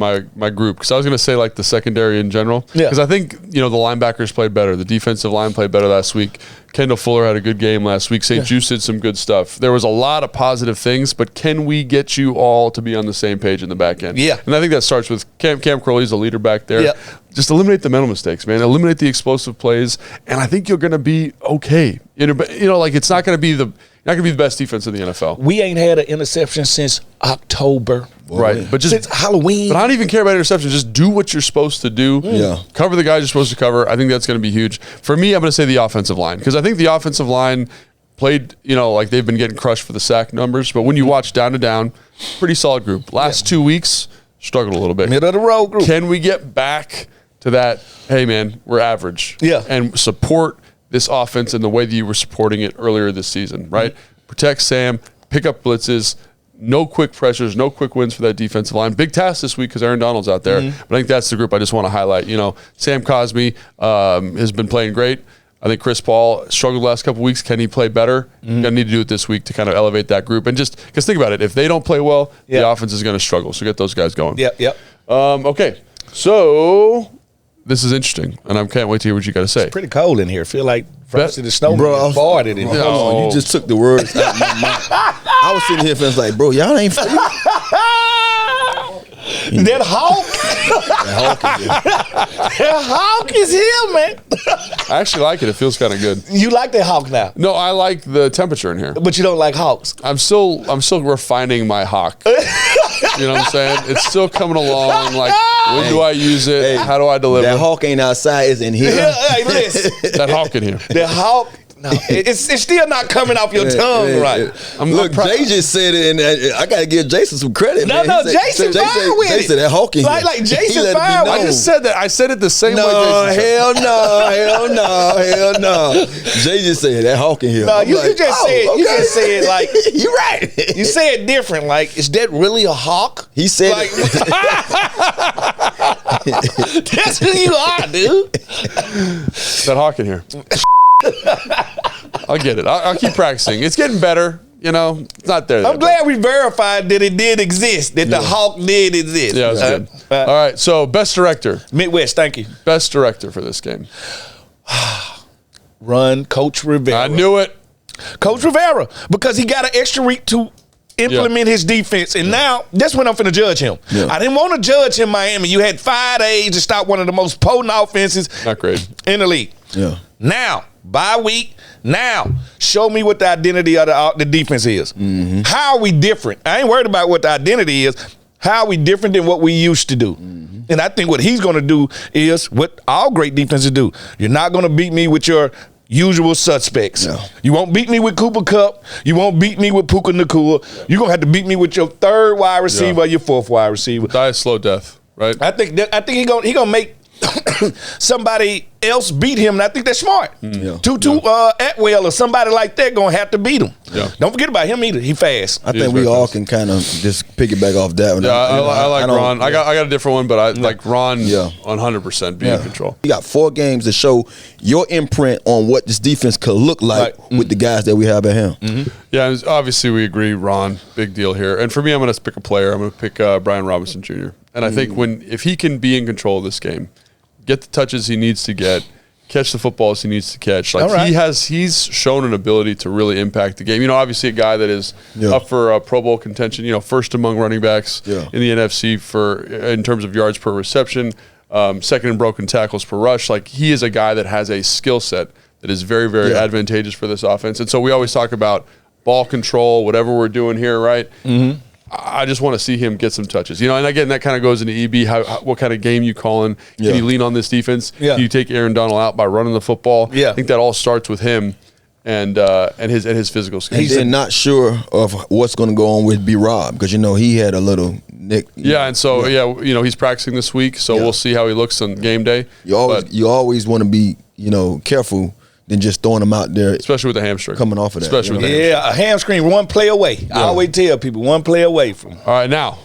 group, because I was going to say like the secondary in general. Because I think the linebackers played better. The defensive line played better last week. Kendall Fuller had a good game last week. St. Juice did some good stuff. There was a lot of positive things, but can we get you all to be on the same page in the back end? Yeah. And I think that starts with Cam Crowley's a leader back there. Yeah. Just eliminate the mental mistakes, man. Eliminate the explosive plays, and I think you're going to be okay. Like it's not going to be the best defense in the NFL. We ain't had an interception since October. Right. But just since Halloween. But I don't even care about interceptions. Just do what you're supposed to do. Yeah. Cover the guys you're supposed to cover. I think that's going to be huge. For me, I'm going to say the offensive line, because I think the offensive line played, like they've been getting crushed for the sack numbers. But when you watch down to down, pretty solid group. Last 2 weeks, struggled a little bit. Middle of the road group. Can we get back to that, hey, man, we're average. Yeah. And support this offense in the way that you were supporting it earlier this season, right? Protect Sam, pick up blitzes, no quick pressures, no quick wins for that defensive line. Big task this week because Aaron Donald's out there. But I think that's the group I just want to highlight. Sam Cosmi has been playing great. I think Chris Paul struggled the last couple weeks. Can he play better? Gonna need to do it this week to kind of elevate that group. And just because think about it, if they don't play well, the offense is going to struggle. So get those guys going. Yep. Okay, so this is interesting, and I can't wait to hear what you got to say. Pretty cold in here. Feel like Frosty the Snowman Bro, farted in here. hold on, you just took the words out of my mouth. I was sitting here feeling like, bro, y'all ain't. That hawk. That hawk is here, man. I actually like it. It feels kind of good. You like that hawk now, No, I like the temperature in here. but you don't like hawks. I'm still refining my hawk. You know what I'm saying? It's still coming along. Like, when do I use it? Hey, How do I deliver? That hawk ain't outside, it's in here. Hey, listen. That hawk in here. The hawk. No, it's still not coming off your tongue right. Look, Jay just said it, and I gotta give Jason some credit. No, man. Jason fine with it. Jason, that hawk in here. Like Jason He let it be fine with I it. just said that. I said it the same way. No, Jason said. hell no. Jay just said that hawk in here. No, I'm you like, just oh, said okay. you just said like you right. you said it different. Like, is that really a hawk? He said Like, it. that's who you are, dude. That hawk in here. I'll get it. I'll keep practicing. It's getting better. You know, it's not there. I'm glad we verified that it did exist, that the hawk did exist. Yeah, it's good. All right. So, best director. Midwest, thank you. Best director for this game. Run Coach Rivera. I knew it. Coach Rivera, because he got an extra week to implement his defense. And now, that's when I'm finna judge him. Yeah. I didn't want to judge him, Miami. You had 5 days to stop one of the most potent offenses Not great. in the league. Yeah. Now, bye week. Now, show me what the identity of the defense is. Mm-hmm. How are we different? I ain't worried about what the identity is. How are we different than what we used to do? Mm-hmm. And I think what he's going to do is what all great defenses do. You're not going to beat me with your usual suspects. No. You won't beat me with Cooper Kupp. You won't beat me with Puka Nacua. You're going to have to beat me with your 3rd wide receiver or your 4th wide receiver. Die a slow death, right? I think he gonna make somebody else beat him, and I think that's smart. Yeah. Tutu Atwell or somebody like that gonna have to beat him. Yeah. Don't forget about him either. He fast. I think we all can kind of just piggyback off that one. Yeah, I like don't- Ron. I got a different one, but I like Ron Yeah. 100% being in control. You got 4 games to show your imprint on what this defense could look like with the guys that we have at him. Yeah, obviously we agree, Ron, big deal here. And for me, I'm going to pick a player. I'm going to pick Brian Robinson Jr. And I think if he can be in control of this game, get the touches he needs to get, catch the footballs he needs to catch. Like he's shown an ability to really impact the game. You know, obviously a guy that is up for Pro Bowl contention. You know, first among running backs in the NFC in terms of yards per reception, second in broken tackles per rush. Like he is a guy that has a skill set that is very, very advantageous for this offense. And so we always talk about ball control, whatever we're doing here, right? I just want to see him get some touches, you know. And again, that kind of goes into EB. What kind of game you calling? Can you lean on this defense? Yeah. Can you take Aaron Donald out by running the football? Yeah. I think that all starts with him and his physical skills. He's not sure of what's going to go on with B. Rob because, you know, he had a little nick. Yeah, and so you know, he's practicing this week, so we'll see how he looks on game day. You always want to be, you know, careful than just throwing him out there. Especially with the hamstring. Coming off of that, Especially you with know. the hamstring. A hamstring, 1 play away. I always tell people 1 play away from. All right, now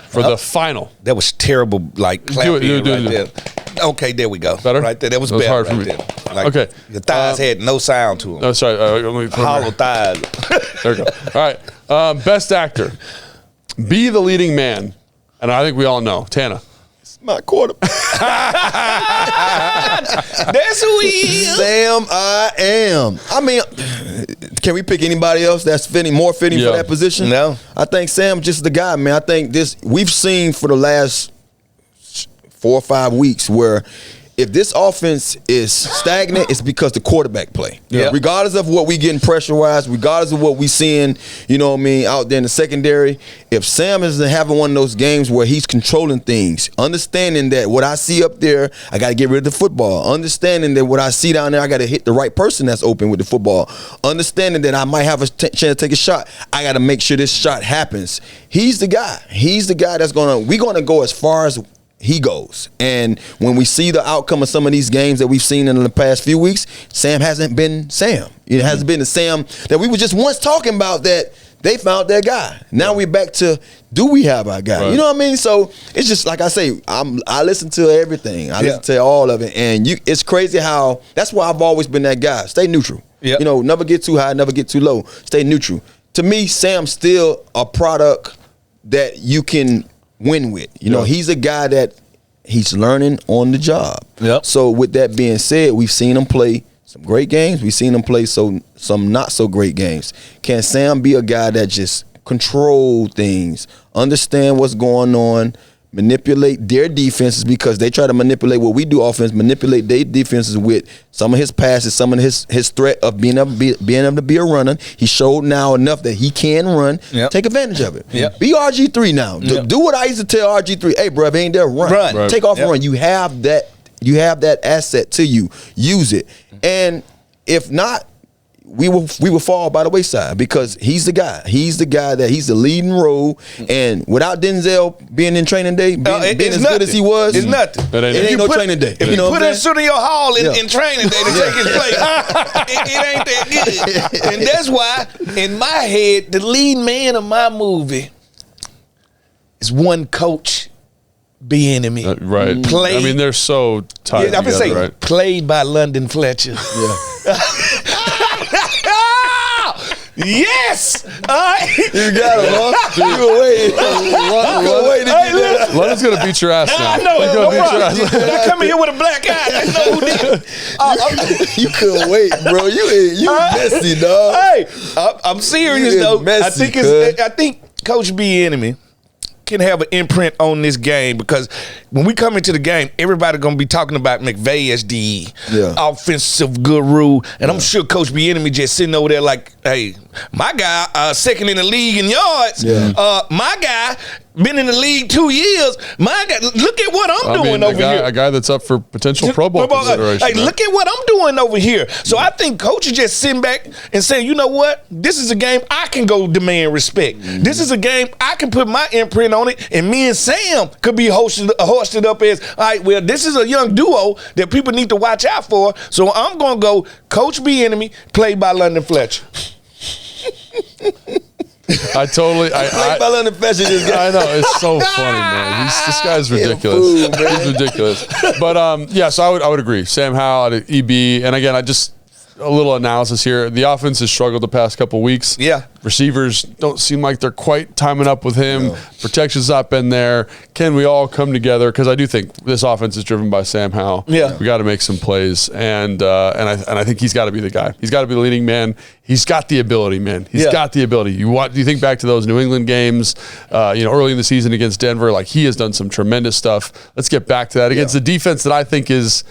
for the final. That was terrible. Like clapping Do it. there. Okay, there we go. Better? Right there. That was That was better hard for right me. there. Like, Okay. the thighs had no sound to them. No, sorry. Let me put them Hollow thighs. There we go. All right. Best actor. Be the leading man. And I think we all know. Tana. My quarterback. That's who he is. Sam, I am. I mean, can we pick anybody else that's more fitting for that position? No. I think Sam just the guy, man. I think we've seen for the last 4 or 5 weeks where if this offense is stagnant, it's because the quarterback play. Yeah. Regardless of what we getting pressure-wise, regardless of what we seeing, you know what I mean, out there in the secondary, if Sam isn't having one of those games where he's controlling things, understanding that what I see up there, I got to get rid of the football, understanding that what I see down there, I got to hit the right person that's open with the football, understanding that I might have a chance to take a shot, I got to make sure this shot happens. He's the guy. He's the guy we're going to go as far as he goes. And when we see the outcome of some of these games that we've seen in the past few weeks, Sam hasn't been Sam. It hasn't been the Sam that we were just once talking about that They found their guy. Now we back to, do we have our guy? Right. You know what I mean? So it's just like I say, I listen to everything. I listen to all of it, and it's crazy how that's why I've always been that guy. Stay neutral. Yeah. You know, never get too high, never get too low. Stay neutral. To me, Sam's still a product that you can win with. You know, he's a guy that he's learning on the job. Yep. So with that being said, we've seen him play some great games. We've seen him play some not so great games. Can Sam be a guy that just control things, understand what's going on, manipulate their defenses, because they try to manipulate what we do offense, manipulate their defenses with some of his passes, some of his threat of being able to be a runner. He showed now enough that he can run. Yep. Take advantage of it. Yep. Be RG3 now. Yep. Do what I used to tell RG3. Hey, bro, if he ain't there, run. Right. Take off and Yep. run. You have that. You have that asset to you. Use it. And if not, we will fall by the wayside, because he's the guy. He's the guy that he's the leading role. And without Denzel being in training day, being as good as he was, it's nothing. It ain't no training day. If you know put what I'm in saying? Studio Hall in, Yeah. in training day to take his place, it ain't that good. And that's why, in my head, the lead man of my movie is one coach, B-Enemy. Right. Played- I mean, they're so tied Yeah, I'm gonna together, say right? played by London Fletcher. Yeah. Yes! All right. You got him, huh? You were waiting. Hey, to get look. that. London's gonna beat your ass now. I know He's it. gonna No beat your problem. ass. When I come in here with a black eye, I know who did. You couldn't wait, bro. You messy, dog. Hey, I'm serious You is though. messy, I think Coach B-Enemy can have an imprint on this game, because when we come into the game, everybody gonna be talking about McVay as the offensive guru, and I'm sure Coach B-Enemy just sitting over there like, hey, my guy second in the league in yards. Yeah. My guy been in the league 2 years. My guy, look at what I'm doing over here. A guy that's up for potential Pro Bowl consideration. Hey, look at what I'm doing over here. So I think Coach is just sitting back and saying, you know what? This is a game I can go demand respect. This is a game I can put my imprint on it, and me and Sam could be hosted up as, all right, well, this is a young duo that people need to watch out for. So I'm going to go Coach B-Enemy, played by London Fletcher. I totally. Like by London Fletcher, this guy. I know, it's so funny, man. This guy's ridiculous. fool, man. He's ridiculous. But yeah, so I would agree. Sam Howell at EB, and again, I just a little analysis here. The offense has struggled the past couple weeks. Yeah. Receivers don't seem like they're quite timing up with him. No. Protection's not been there. Can we all come together? Because I do think this offense is driven by Sam Howell. Yeah. We got to make some plays, and I think he's got to be the guy. He's got to be the leading man. He's got the ability, man. He's got the ability. You think back to those New England games, early in the season against Denver, like he has done some tremendous stuff. Let's get back to that against the defense that I think is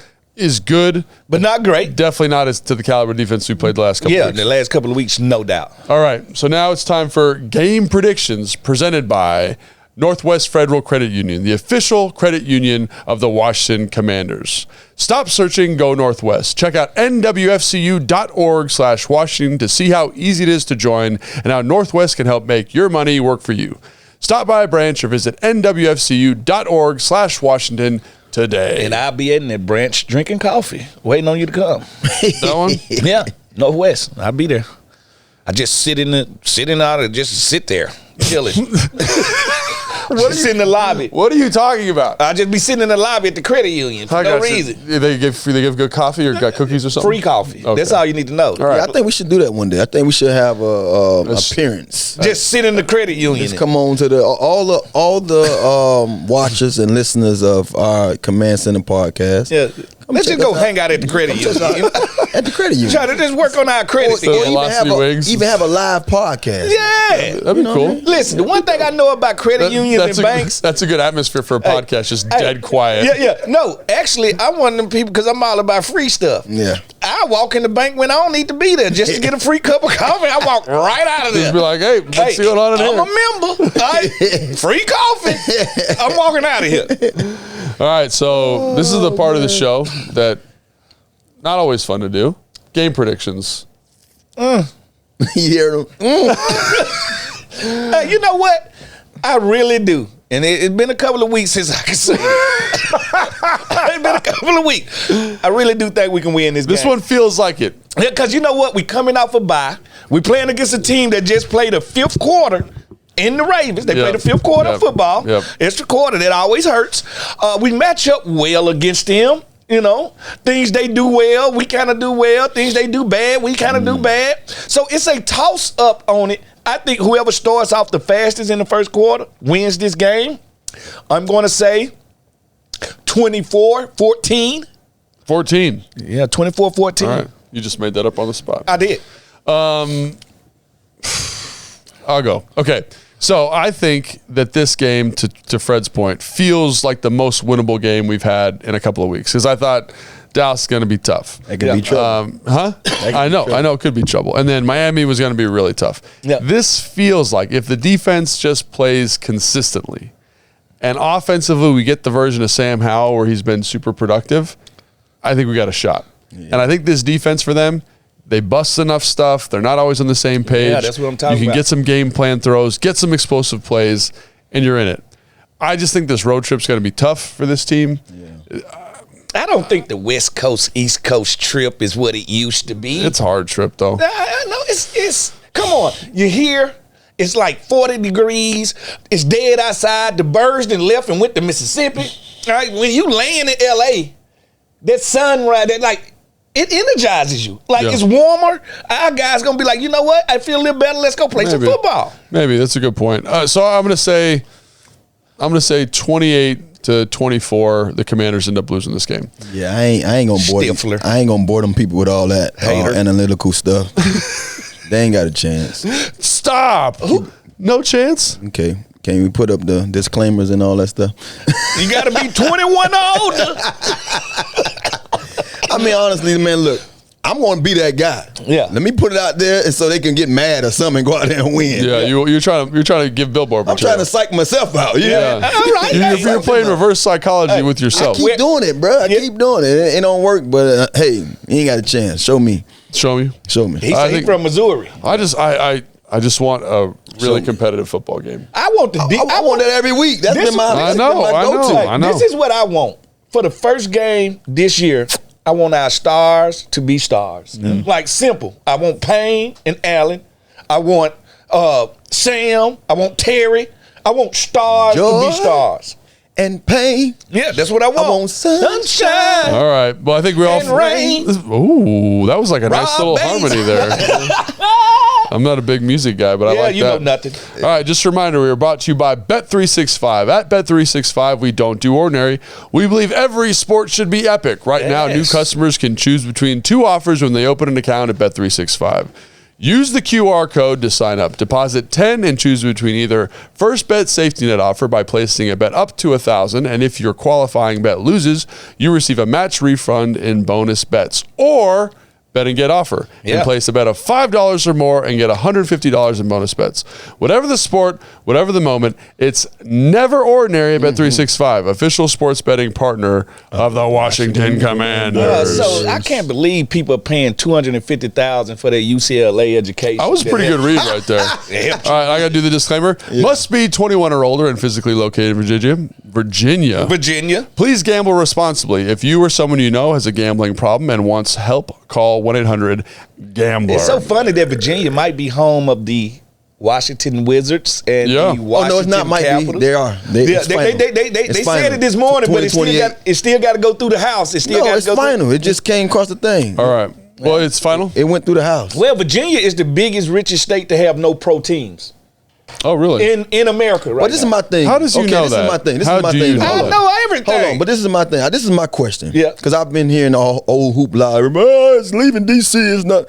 good, but not great. Definitely not as to the caliber defense we played the last couple of weeks. The last couple of weeks, no doubt. All right, so now it's time for game predictions presented by Northwest Federal Credit Union, the official credit union of the Washington Commanders. Stop searching, go Northwest. Check out nwfcu.org/Washington to see how easy it is to join and how Northwest can help make your money work for you. Stop by a branch or visit nwfcu.org/Washington today. And I'll be in that branch drinking coffee, waiting on you to come. That one? Yeah, Northwest. I'll be there. I just sit there, chilling. Sit in the lobby. What are you talking about? I just be sitting in the lobby at the credit union for no reason. They give good coffee or got cookies or something? Free coffee. Okay. That's all you need to know. All right. Yeah, I think we should do that one day. I think we should have a appearance. Just sit in the credit union. Just come on to all the watchers and listeners of our Command Center podcast. Yeah. Let's just go hang out at the credit union. At the credit union. Try to just work on our credit. Even have a live podcast. Yeah. That'd be cool. Listen, the one thing I know about credit unions and banks. That's a good atmosphere for a podcast, just dead quiet. Yeah. No, actually, I'm one of them people because I'm all about free stuff. Yeah. I walk in the bank when I don't need to be there just to get a free cup of coffee. I walk right out of there. Just be like, hey, what's going on in here? I'm a member. All right? Free coffee. I'm walking out of here. All right, so this is the part of the show that not always fun to do. Game predictions. You hear them? You know what? I really do. And it's been a couple of weeks since I can say it. It's been a couple of weeks. I really do think we can win this game. This one feels like it. Because you know what? We coming off a bye. We playing against a team that just played a fifth quarter in the Ravens. They played a fifth quarter of football. Extra quarter. That always hurts. We match up well against them. You know, things they do well, we kind of do well. Things they do bad, we kind of do bad. So it's a toss up on it. I think whoever starts off the fastest in the first quarter wins this game. I'm going to say 24-14. 14. Yeah, 24-14. All right. You just made that up on the spot. I did. I'll go. Okay. So I think that this game, to Fred's point, feels like the most winnable game we've had in a couple of weeks. Because I thought Dallas is going to be tough. It could be trouble. I know it could be trouble. And then Miami was going to be really tough. Yeah. This feels like if the defense just plays consistently and offensively we get the version of Sam Howell where he's been super productive, I think we got a shot. Yeah. And I think this defense for them, they bust enough stuff. They're not always on the same page. Yeah, that's what I'm talking about. You can get some game plan throws, get some explosive plays, and you're in it. I just think this road trip's going to be tough for this team. Yeah. I don't think the West Coast, East Coast trip is what it used to be. It's a hard trip, though. I know. It's come on. You're here. It's like 40 degrees. It's dead outside. The birds done left and went to Mississippi. All right, when you land in L.A., that sunrise, that like, it energizes you. Like, it's warmer. Our guys going to be like, you know what? I feel a little better. Let's go play some football. Maybe. That's a good point. So I'm going to say 28-24, the Commanders end up losing this game. Yeah, I ain't gonna bore them. I ain't gonna bore them people with all that analytical stuff. They ain't got a chance. Stop. No chance? Okay. Can we put up the disclaimers and all that stuff? You got to be 21 or older. I mean, honestly, man, look, I'm going to be that guy. Yeah. Let me put it out there so they can get mad or something and go out there and win. Yeah, you're trying to give Billboard material. I'm trying to psych myself out. Yeah. All right. You're playing reverse psychology with yourself. I keep doing it, bro. I keep doing it. It don't work, but hey, you ain't got a chance. Show me. Show me. He's from Missouri. I just want a really competitive football game. I want I want that every week. That's been my go-to. I know. This is what I want. For the first game this year, I want our stars to be stars. Like, simple. I want Payne and Allen. I want Sam. I want Terry. I want stars to be stars. And Payne. Yeah, that's what I want. I want sunshine. All right. Well, I think we all. Rain. Ooh, that was like a nice little harmony there. I'm not a big music guy, but I like that. Yeah, you know nothing. All right, just a reminder, we are brought to you by Bet365. At Bet365, we don't do ordinary. We believe every sport should be epic. Right now, new customers can choose between two offers when they open an account at Bet365. Use the QR code to sign up. Deposit $10 and choose between either first bet safety net offer by placing a bet up to $1,000, and if your qualifying bet loses, you receive a match refund in bonus bets, or bet and get offer and place a bet of $5 or more and get $150 in bonus bets. Whatever the sport, whatever the moment, it's never ordinary at Bet365, official sports betting partner of the Washington Commanders. So I can't believe people are paying $250,000 for their UCLA education. That was a pretty good read right there. All right, I got to do the disclaimer. Must be 21 or older and physically located in Virginia. Please gamble responsibly. If you or someone you know has a gambling problem and wants help, call 1-800-GAMBLER. It's so funny that Virginia might be home of the Washington Wizards and the Washington it's not might Capitals. be. They are. They said it this morning, but it still got to go through the House. It's final. It just came across the thing. All right. Well, it's final? It went through the House. Well, Virginia is the biggest, richest state to have no pro teams. Oh, really? In America, right? But this is my thing. How does you know that? This is my thing. This How is my do thing. you know I that? know everything. Hold on, but this is my thing. This is my question. Yeah. Because I've been hearing all old hoopla. It's leaving DC. It's not.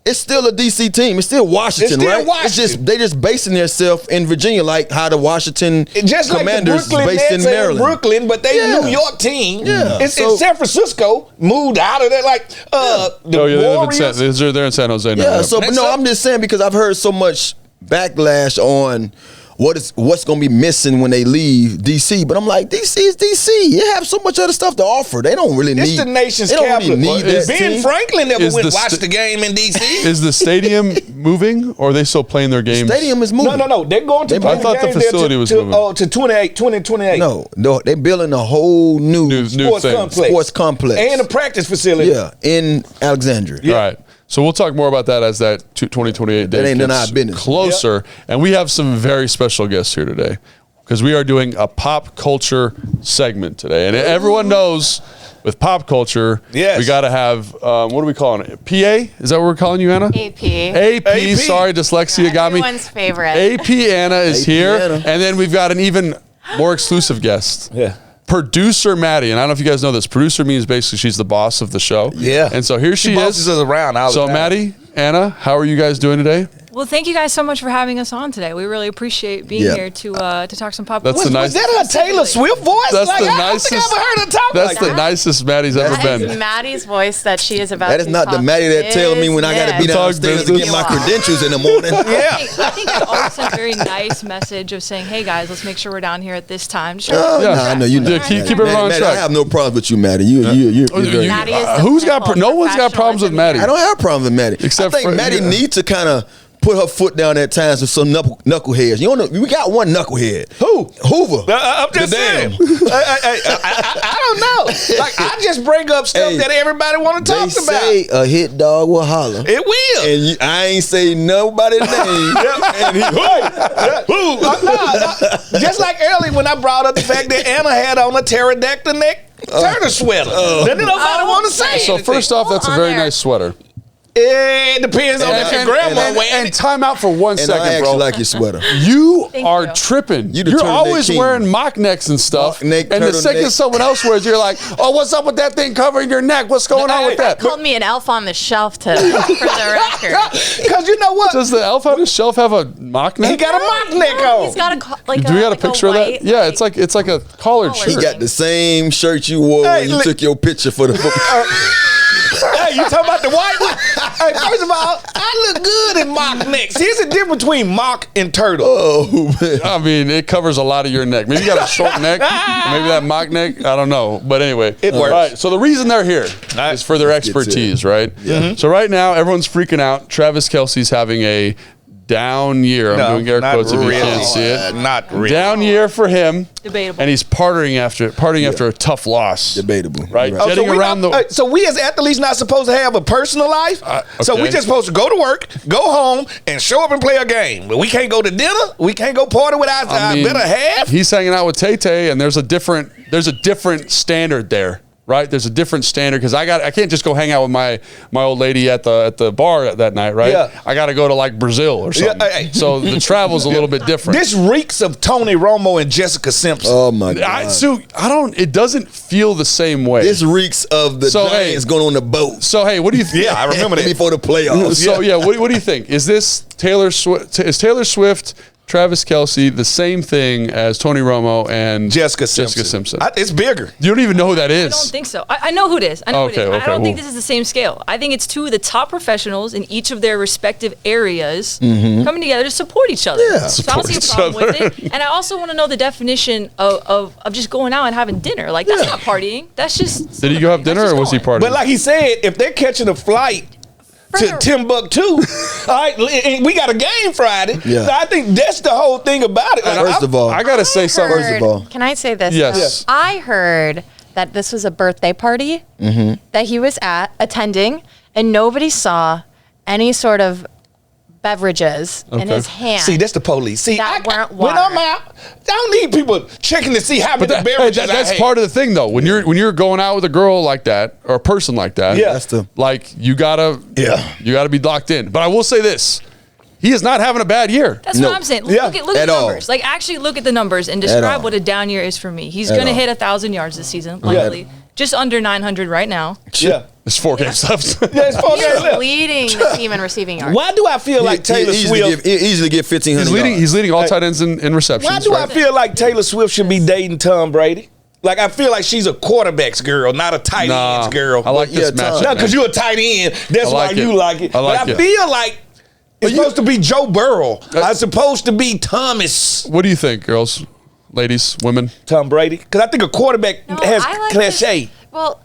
It's still a DC team. It's still Washington, right? It's just they just basing themselves in Virginia, like how the Washington Commanders like based in Maryland. Brooklyn, but they New York team. Yeah. It's San Francisco moved out of there, like the Warriors. They're in San Jose now. Yeah. So, but no, I'm just saying because I've heard so much backlash on what's going to be missing when they leave DC. But I'm like, DC is DC. You have so much other stuff to offer. They don't really need. It's the nation's they don't capital. really need that Ben team. Franklin never went watch the game in DC. Is the stadium moving, or are they still playing their games? Stadium is moving. No. They're going to. I thought the facility was moving. To 2028. No, they're building a whole new sports complex and a practice facility. Yeah, in Alexandria. Yeah. Right. So we'll talk more about that as that 2028 date ain't none of gets our business. closer. And we have some very special guests here today because we are doing a pop culture segment today. And everyone knows with pop culture, Yes. we got to have, what are we calling it? PA? Is that what we're calling you, Anna? AP. AP. Sorry, dyslexia got me. Everyone's favorite. AP Anna is AP here. Anna. And then we've got an even more exclusive guest. Yeah. Producer Maddie, and I don't know if you guys know this. Producer means basically she's the boss of the show. Yeah. And so here she bosses is. us around all the So time. Maddie, Anna, how are you guys doing today? Well, thank you guys so much for having us on today. We really appreciate being Yeah. here to talk some pop That's culture. the Was that her Taylor Swift voice? That's like, the I don't nicest. think I ever heard her talk That's like the that. nicest Maddie's ever That is been. Maddie's voice that she is about That is to not the talk Maddie that tell me when I got to be business. Talk downstairs to business. get my credentials in the morning. Yeah. I think it always sent a very nice message of saying, hey guys, let's make sure we're down here at this time. Oh, Yeah. nah, I know you. Yeah, not. keep Maddie. everyone on Maddie, track. I have no problems with you, Maddie. You're very. Maddie is the Who's got? pinnacle of No one's got problems with professionalism Maddie. I don't have problems with Maddie. Except I think for- Maddie yeah. needs to kind of put her foot down at times with some knuckleheads. You don't know, we got one knucklehead. Who? Hoover. I'm just The saying. dam. I don't know. Like, I just bring up stuff Hey, that everybody want to They talk about. say a hit dog will holler. It will. And I ain't say nobody's name. And he, just like earlier when I brought up the fact that Anna had on a pterodactyl neck turtle sweater. Then nobody want to say So anything. first off, that's a on very there. nice sweater. It depends on if your grandma wearing and it. time out for one And second, I actually bro. like your sweater. You Thank are you. tripping. You the You're turtleneck always king. wearing mock necks and stuff. Mock neck, and the second turtleneck. someone else wears, you're like, oh, what's up with that thing covering your neck? What's going on with that? Called me an elf on the shelf for the record. Because you know what? Does the elf on his shelf have a mock neck? He got a mock neck on. He's got a Do we got a like picture of white, that? Yeah, it's like a collared Collar. He shirt. got the same shirt you wore Hey, when you look- took your picture for the football. Hey, you talking about the white one? Hey, first of all, I look good in mock necks. Here's the difference between mock and turtle. Oh, man. I mean, it covers a lot of your neck. Maybe you got a short neck. Maybe that mock neck. I don't know. But anyway. It works. All right. So the reason they're here right. is for their Let's get to expertise, right? So right now, everyone's freaking out. Travis Kelce's having a down year. I'm doing air not quotes if you really. can't see it. Not really. Down year for him. Debatable. And he's partying after a tough loss. Debatable. Right? You're Oh, Getting we around not- so we as athletes not supposed to have a personal life. So okay. we just supposed to go to work, go home, and show up and play a game. But we can't go to dinner. We can't go party with our I mean, better half. He's hanging out with Tay Tay, and there's a different standard there, right? There's a different standard because I can't just go hang out with my old lady at the bar that night, right? Yeah. I got to go to like Brazil or something. hey. So the travel's a little bit different. This reeks of Tony Romo and Jessica Simpson. Oh my God. It doesn't feel the same way. This reeks of the So, hey. Giants going on the boat. So hey, what do you think? Yeah, I remember that. Before the playoffs. So yeah, what do you think? Is this Taylor Swift? Is Taylor Swift, Travis Kelce the same thing as Tony Romo and Jessica Simpson. It's bigger. You don't even know who that is. I don't think so. I know who it is. I know who it is. Okay, I don't think well. this is the same scale. I think it's two of the top professionals in each of their respective areas coming together to support each other. Yeah. So I don't see a Support problem each with it. And I also want to know the definition of just going out and having dinner. Like, that's not partying. That's just... Did he go have dinner That's or just was he going. partying? But like he said, if they're catching a flight to Timbuktu, all right, and we got a game Friday. Yeah. So I think that's the whole thing about it. Like, First of all, I gotta say something. First of all. Can I say this? Yes. though? I heard that this was a birthday party that he was attending, and nobody saw any sort of beverages in Okay. his hand. see, that's the police. See, That weren't when water. I'm out, I don't need people checking to see how many But beverages that's I had. part of the thing, though. When you're going out with a girl like that or a person like that, Yeah. That's the- like you gotta be locked in. But I will say this: he is not having a bad year. That's No. what I'm saying. Yeah, Look at at the all. numbers. Like, actually look at the numbers and all. describe what a down year is for me. He's At going to all. hit 1,000 yards this season, likely. Just under 900 right now. Yeah. There's 4 games left. Yeah, it's 4 He's games left. leading the team in receiving yards. Why do I feel like Taylor Swift? He easily get 1,500 He's leading all Hey. tight ends in receptions. Why do I right? feel like Taylor Swift should be dating Tom Brady? Like, I feel like she's a quarterback's girl, not a tight Nah, end's girl. I like this Yeah, Tom. matchup. No, because man. you're a tight end. That's I why like you it. like it. I like but I it. feel like it's supposed to be Joe Burrow. It's supposed to be Thomas. What do you think, girls, ladies, women? Tom Brady. Because I think a quarterback No, has I like cliche. this. Well,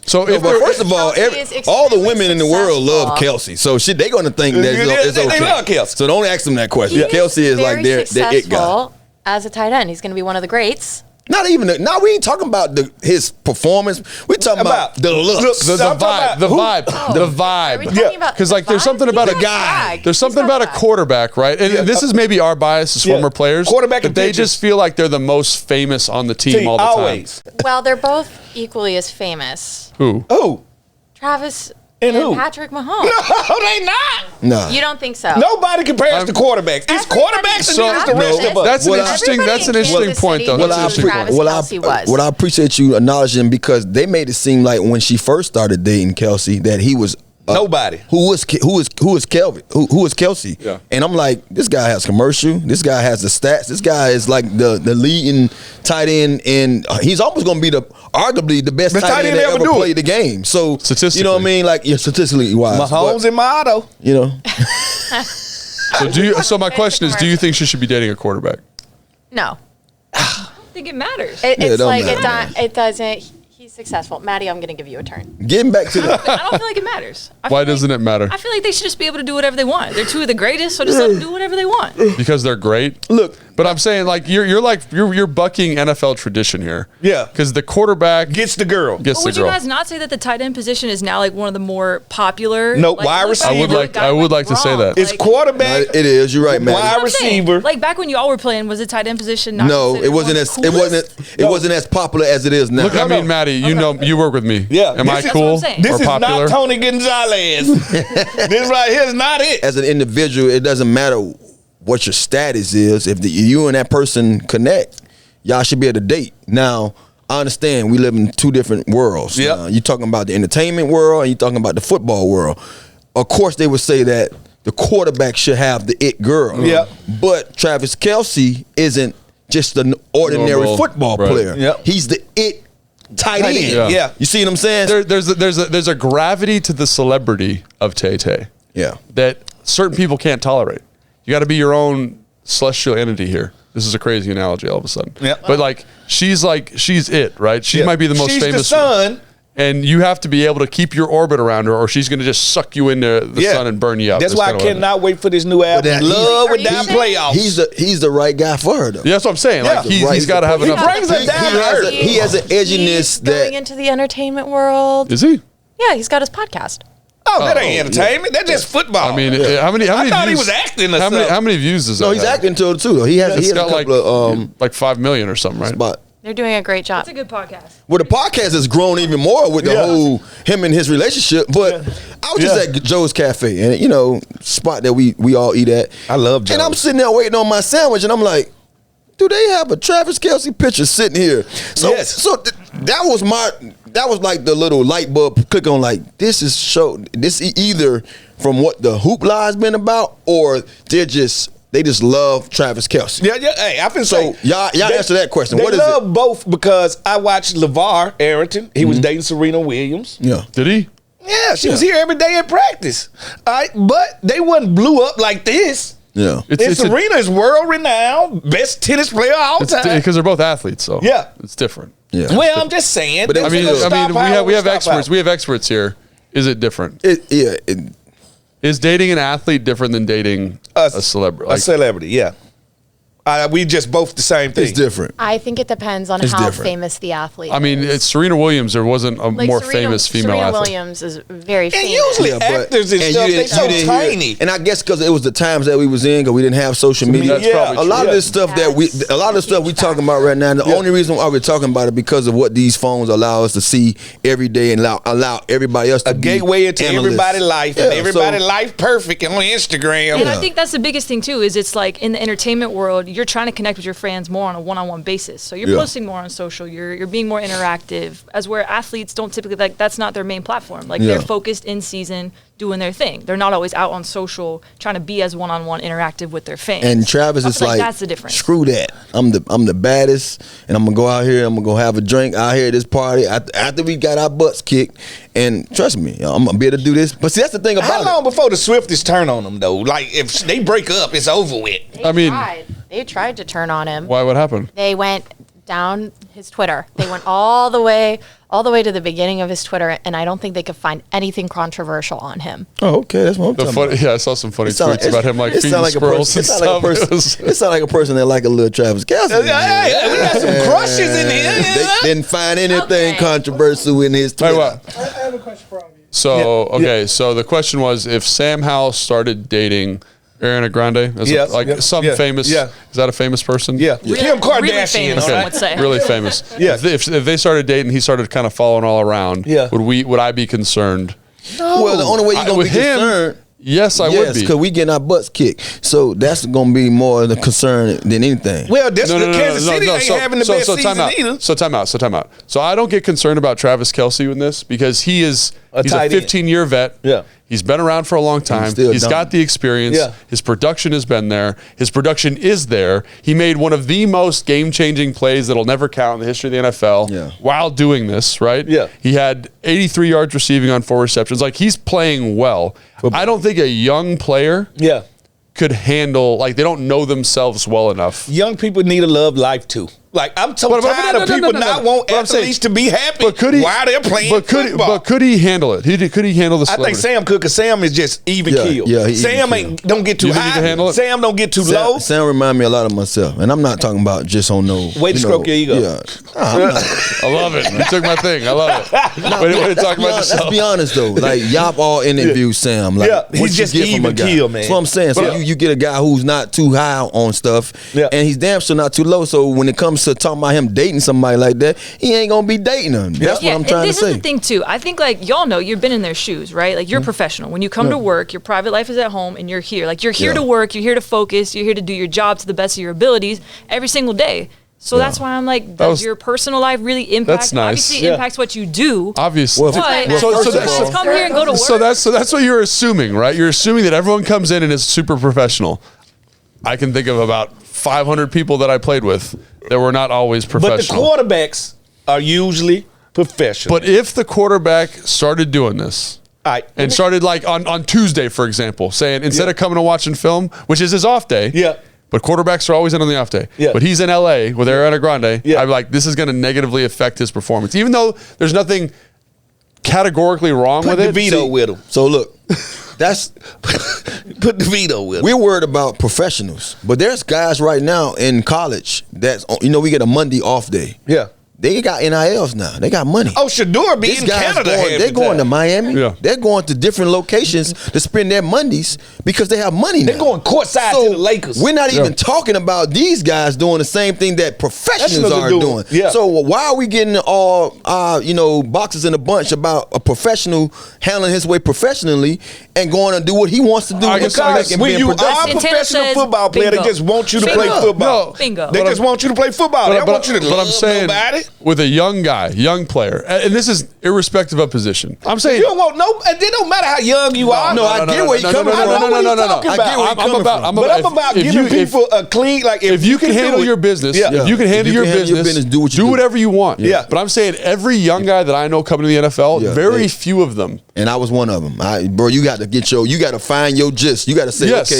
So No, if but they're- first of all, Kelsey is all the extremely women in the world love successful. Kelsey, so they're going to think that They it's okay. love Kelsey. So don't ask them that question. he Kelsey is like very their it guy. successful as a tight end. He's going to be one of the greats Not even. No, we ain't talking about his performance. We talking about the looks. The I'm vibe, talking the about vibe, the Are we vibe. talking about Because the like there's vibe? something about He's a got guy. swag. There's something He's got about a swag. quarterback, right? And this is maybe our bias as Yeah. former players. Quarterback but and they pitchers. just feel like they're the most famous on the team all the always. Well, they're both equally as famous. time. Who? Who? Travis And who? Patrick Mahomes. No, they not. Nah. You don't think so? Nobody compares to quarterbbaps. It's quarterbacks So- against the rest No, of us. That's an Well, interesting. everybody That's an in interesting Kansas point, City though. knew That's an who interesting Travis point. Kelce was. Well, I appreciate you acknowledging because they made it seem like when she first started dating Kelsey that he was Nobody. Who was Kelvin? Who was Kelsey? Yeah. And I'm like, this guy has commercial. This guy has the stats. This guy is like the leading tight end, and he's almost going to be arguably the best tight end that ever played the game. So you know what I mean? Like, yeah, statistically wise. Mahomes and Mato. You know, So my question is, do you think she should be dating a quarterback? No. I don't think it matters. It's don't like matter. it doesn't. He's successful. Maddie, I'm going to give you a turn. getting back to the. I don't feel like it matters. Why doesn't it matter? I feel like they should just be able to do whatever they want. They're two of the greatest, so just let them do whatever they want. Because they're great. Look, But I'm saying like you're bucking NFL tradition here. Yeah. Because the quarterback Gets the girl. gets But the would you girl. guys not say that the tight end position is now like one of the more popular? No, like, wide look back receiver. and look I would like to say Gronk, that. It's like- quarterback. it is. You're right, man. Wide That's what I'm saying. receiver. Like back when y'all were playing, was the tight end position not No, considered it wasn't one as of the coolest? wasn't as popular as it is now. Look, I mean, Maddie, you know, you work with me. Yeah. Am I This is- cool That's what I'm saying. This or is popular? not Tony Gonzalez. This right here is not it. As an individual, it doesn't matter what your status is. If you and that person connect, y'all should be able to date. Now, I understand we live in two different worlds. Yep. You're talking about the entertainment world and you're talking about the football world. Of course, they would say that the quarterback should have the it girl. Yep. But Travis Kelce isn't just an ordinary Normal, football right. player. Yep. He's the it tight Tight end. end, yeah. You see what I'm saying? There's a gravity to the celebrity of Tay Tay. Yeah. That certain people can't tolerate. You got to be your own celestial entity here. This is a crazy analogy all of a sudden. Yep. But like she's it, right? She Yeah. might be the most She's famous. the sun. And you have to be able to keep your orbit around her, or she's going to just suck you into the sun and burn you up. That's why I kinda what cannot wait for this new album. that- Love Are with you down sure? playoffs. He's the right guy for her though. Yeah, that's what I'm saying. Yeah. Like he's Right. got to have He enough. brings her down to earth. He has an edginess He's going that into the entertainment world. Is he? Yeah, he's got his podcast. Oh, that Oh, ain't entertainment. That's just football. I mean, how many? I thought he views- was acting or How many? something. How many views does that? no, he's have? acting to it too. Though. He has It's a got like couple of like 5 million or something, right? spot. They're doing a great job. It's a good podcast. Well, the podcast has grown even more with the Yeah. whole him and his relationship. But I was just Yeah. at Joe's Cafe, and spot that we all eat at. I love And I'm Joe's. sitting there waiting on my sandwich, and I'm like, do they have a Travis Kelce picture sitting here? So, Yes. that was like the little light bulb click on. Like this either from what the hoopla has been about, or they just love Travis Kelce. Yeah. Hey, I been So, saying y'all answer that question. They What is love it? both because I watched LeVar Arrington. He was dating Serena Williams. Yeah. Did he? Yeah, she was here every day at practice. All right, but they wasn't blew up like this. Yeah. And Serena is world renowned, best tennis player of all time. Because they're both athletes, so Yeah. it's different. Yeah. Well, I'm just saying. But I mean, we have experts. We have experts here. Is it different? Is dating an athlete different than dating a celebrity? A celebrity, yeah. We just both the same thing. It's different. I think it depends on It's how different. famous the athlete I mean, is. it's Serena Williams. There wasn't a Like more Serena- famous female Serena athlete. Williams is very And famous. usually actors and stuff, they so hear- tiny. and I guess because it was the times that we was in, because we didn't have social media. That's probably a lot true. of this stuff a lot of the stuff we talking about right now. The only reason why we're talking about it because of what these phones allow us to see every day and allow everybody else to A be gateway into analysts. everybody's life, and Yeah, everybody's so- life perfect on Instagram. And I think that's the biggest thing too. Is it's like in the entertainment world, you're trying to connect with your fans more on a one-on-one basis. So you're Yeah. posting more on social. You're being more interactive. As where athletes don't typically that's not their main platform. Like Yeah. they're focused in season doing their thing. They're not always out on social trying to be as one-on-one interactive with their fans. And Travis I is feel like, that's the difference. screw that. I'm the baddest, and I'm gonna go out here. I'm gonna go have a drink out here at this party after we got our butts kicked. And trust me, I'm gonna be able to do this. But see, that's the thing about How long before the Swifties turn on them, though? Like, if they break up, it's over with. I mean, They tried to turn on him. why? What happened? They went down his Twitter. They went all the way all the way to the beginning of his Twitter, and I don't think they could find anything controversial on him. Oh, okay, that's what I'm talking about. Yeah, I saw some funny It sound tweets about him like feeding squirrels and it sound like a stuff. person. It was- It sound like a person that like a little Travis Kelce. we got some crushes in here. They didn't find anything Okay. controversial in his Hey, Twitter. what? I have a question for all of you. So so the question was if Sam Howell started dating Ariana Grande, as Yes, like yeah, some yeah, famous, yeah. is that a famous person? Yeah. Kim Kardashian. Really famous, all some right? would say. Really famous. Yeah. If they started dating, he started kind of following all around. Yeah. Would I be concerned? Well, the only way you're gonna be With him, concerned. yes, I would Yes, be. because we getting our butts kicked. So that's going to be more of the concern than anything. Well, this Kansas City ain't So- having the so- best so season time out. either. So time out. So I don't get concerned about Travis Kelce in this because he's a tight end. 15-year vet. Yeah. He's been around for a long time. still He's dumb. got the experience. Yeah. His production has been there. His production is there. He made one of the most game-changing plays that'll never count in the history of the NFL Yeah. while doing this, right? Yeah. He had 83 yards receiving on 4 receptions. Like, he's playing well. I don't think a young player Yeah. could handle, like, they don't know themselves well enough. Young people need to love life too. Like I'm so tired of people not want But I'm saying- athletes to be happy But could he? while they're playing football. But could he handle it? Could he handle the I think celebrity? Sam could, because Sam is just even Yeah, keel. yeah, he Sam even don't get too You think he high. can handle it? Sam don't get too low. Sam remind me a lot of myself, and I'm not talking about just on no Way to stroke your ego. Yeah, I'm not. I love it. You took my thing. I love it. Way to talk about Let's yourself. be honest though. Like y'all all interview Sam. Like, Yeah, he's what you just get from even a guy. keel, man. That's what I'm saying. So Yeah. you get a guy who's not too high on stuff, Yeah. and he's damn sure not too low. So when it comes to talking about him dating somebody like that, he ain't gonna be dating her. That's what I'm and trying to this say. is the thing too. I think like y'all know you've been in their shoes, right? Like you're professional. When you come to work, your private life is at home, and you're here. Like you're here Yeah. to work. You're here to focus. You're here to do your job to the best of your abilities every single day. So that's why I'm like, does was- your personal life really impact? That's nice. Obviously, Yeah. impacts what you do. Obviously. Well, But well, so first of just all- come here and go to work. So that's what you're assuming, right? You're assuming that everyone comes in and is super professional. I can think of about 500 people that I played with that were not always But the professional. quarterbacks are usually professional. But if the quarterback started doing this All right. and started like on Tuesday, for example, saying instead Yeah. of coming and watching film, which is his off day, Yeah. but quarterbacks are always in on the off day. Yeah. But he's in LA with Ariana Grande. Yeah. I'd be like, this is going to negatively affect his performance, even though there's nothing categorically wrong Put with the it. veto See, with him. So look, that's Put the veto with him. we're worried about professionals, but there's guys right now in college that's we get a Monday off day. Yeah. They got NILs now. They got money. Oh, Shador be These in guys Canada. going, half they're the going to time. Miami. Yeah. They're going to different locations to spend their Mondays because they have money now. They're going courtside to the Lakers. We're not even talking about these guys doing the same thing that professionals Professionals are are doing. doing. Yeah. So why are we getting all boxes in a bunch about a professional handling his way professionally and going to do what he wants to do? I in the guess- I comeback guess and when being you productive? are a Santana professional says football player, bingo. they just want you to Bingo. play football. No. Bingo. They just want you to play football. They don't want you to but love I'm saying nobody. with a young guy, young player, and this is irrespective of position. I'm saying You don't want no. It don't matter how young you are. I get where you're coming from. I know what he's talking I get where about. you're coming from. But I'm about giving people a clean, like if you can do handle it- your business, Yeah. if you can handle your business, do what you do. whatever you want. Yeah. But I'm saying every young guy that I know coming to the NFL, Yeah, very they- few of them. And I was one of them. Bro, you got to find your gist. You got to say, Yes.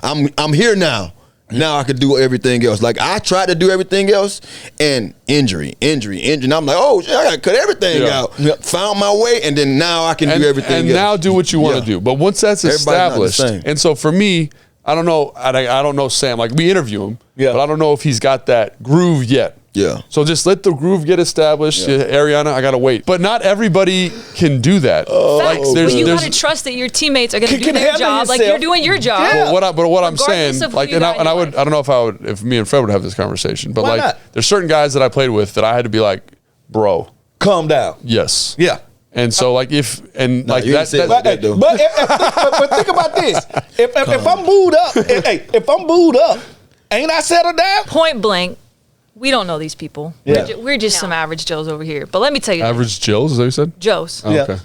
okay, I'm here now. Now I could do everything else. Like I tried to do everything else, and injury. And I'm like, oh, shit, I got to cut everything Yeah. out. Found my way, and then now I can And, do everything and else. now do what you want to Yeah. do. But once that's Everybody's not the established, same. and so for me, I don't know. I don't know Sam. Like we interview him, Yeah. but I don't know if he's got that groove yet. Yeah. So just let the groove get established. Ariana, I gotta wait. But not everybody can do that. Facts. But you there's- gotta trust that your teammates are gonna do Can their handle job like yourself. you're doing your job. Yeah. But what I'm saying, Regardless of who like, you and got in I your would, life. I don't know if I would, if me and Fred would have this conversation, but Why like, not? there's certain guys that I played with that I had to be like, bro, Calm down. yes, Yeah. And so like if and like you that, didn't say that- like that, though. But think about this. If I'm booed up, if I'm booed up, ain't I settled down? Point blank, we don't know these people. Yeah. We're just some average Joes over here. But let me tell you, this. average Jills, is that what you said? Joes. Oh, Yeah. okay.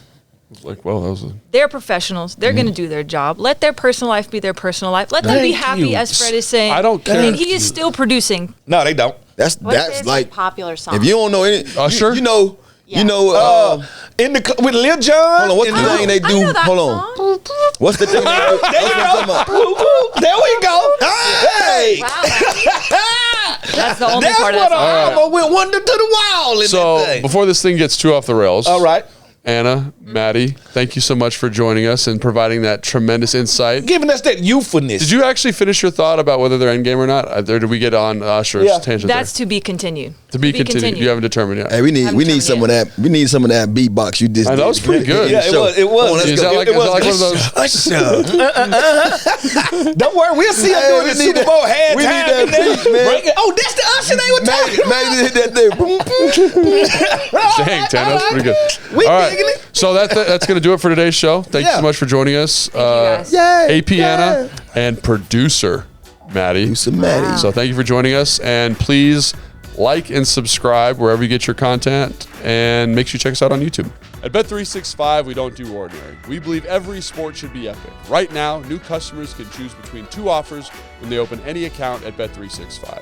Like, well, that was a, They're professionals. They're going to do their job. Let their personal life be their personal life. Let them be Thank happy, you. as Fred is saying. I don't care. I mean, he is still producing. No, they don't. That's What's his like popular song? if you don't know any, Usher? you know, Yeah. you know. With Lil Jon. Hold on, what's in the thing they I do? know that Hold on, song. what's the thing? They do? There That's you what I'm talking go. about. Woo, woo. There we go. Hey. Wow. That's the only That's part of what that I song. almost went one to the wall in So that thing. before this thing gets too off the rails, All right. Anna, Maddie, thank you so much for joining us and providing that tremendous insight. Giving us that youthfulness. Did you actually finish your thought about whether they're endgame or not? Or did we get on Usher's Yeah. tangent That's there? to be continued. To be continued. You haven't determined yet. Hey, we need Haven't some of determined that. We need some of that beatbox you just. That did. was pretty good. Yeah, it was. It was. Come on, let's Is go. that like, It is that like one of those? Don't worry, we'll see us Hey, doing we the need Super that- Bowl halftime. we need that and then beat, man. break it. Oh, that's the Usher they were talking about. Maybe hit that thing. Boom, boom. Dang, Tan, that's pretty good. We All right. digging it. So that's going to do it for today's show. Thank you Yeah. so much for joining us. guys. AP Anna and producer Maddie. Producer Maddie. So thank you for joining us. And please like and subscribe wherever you get your content. And make sure you check us out on YouTube. At Bet365, we don't do ordinary. We believe every sport should be epic. Right now, new customers can choose between 2 offers when they open any account at Bet365.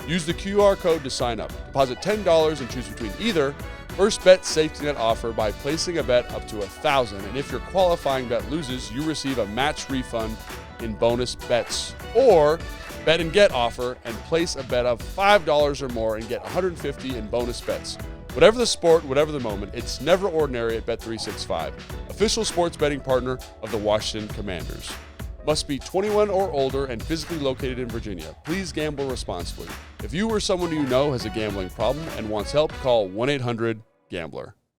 Use the QR code to sign up. Deposit $10 and choose between either First Bet Safety Net offer by placing a bet up to $1,000. And if your qualifying bet loses, you receive a match refund in bonus bets. Or Bet and Get offer and place a bet of $5 or more and get $150 in bonus bets. Whatever the sport, whatever the moment, it's never ordinary at Bet365, official sports betting partner of the Washington Commanders. Must be 21 or older and physically located in Virginia. Please gamble responsibly. If you or someone you know has a gambling problem and wants help, call 1-800-GAMBLER.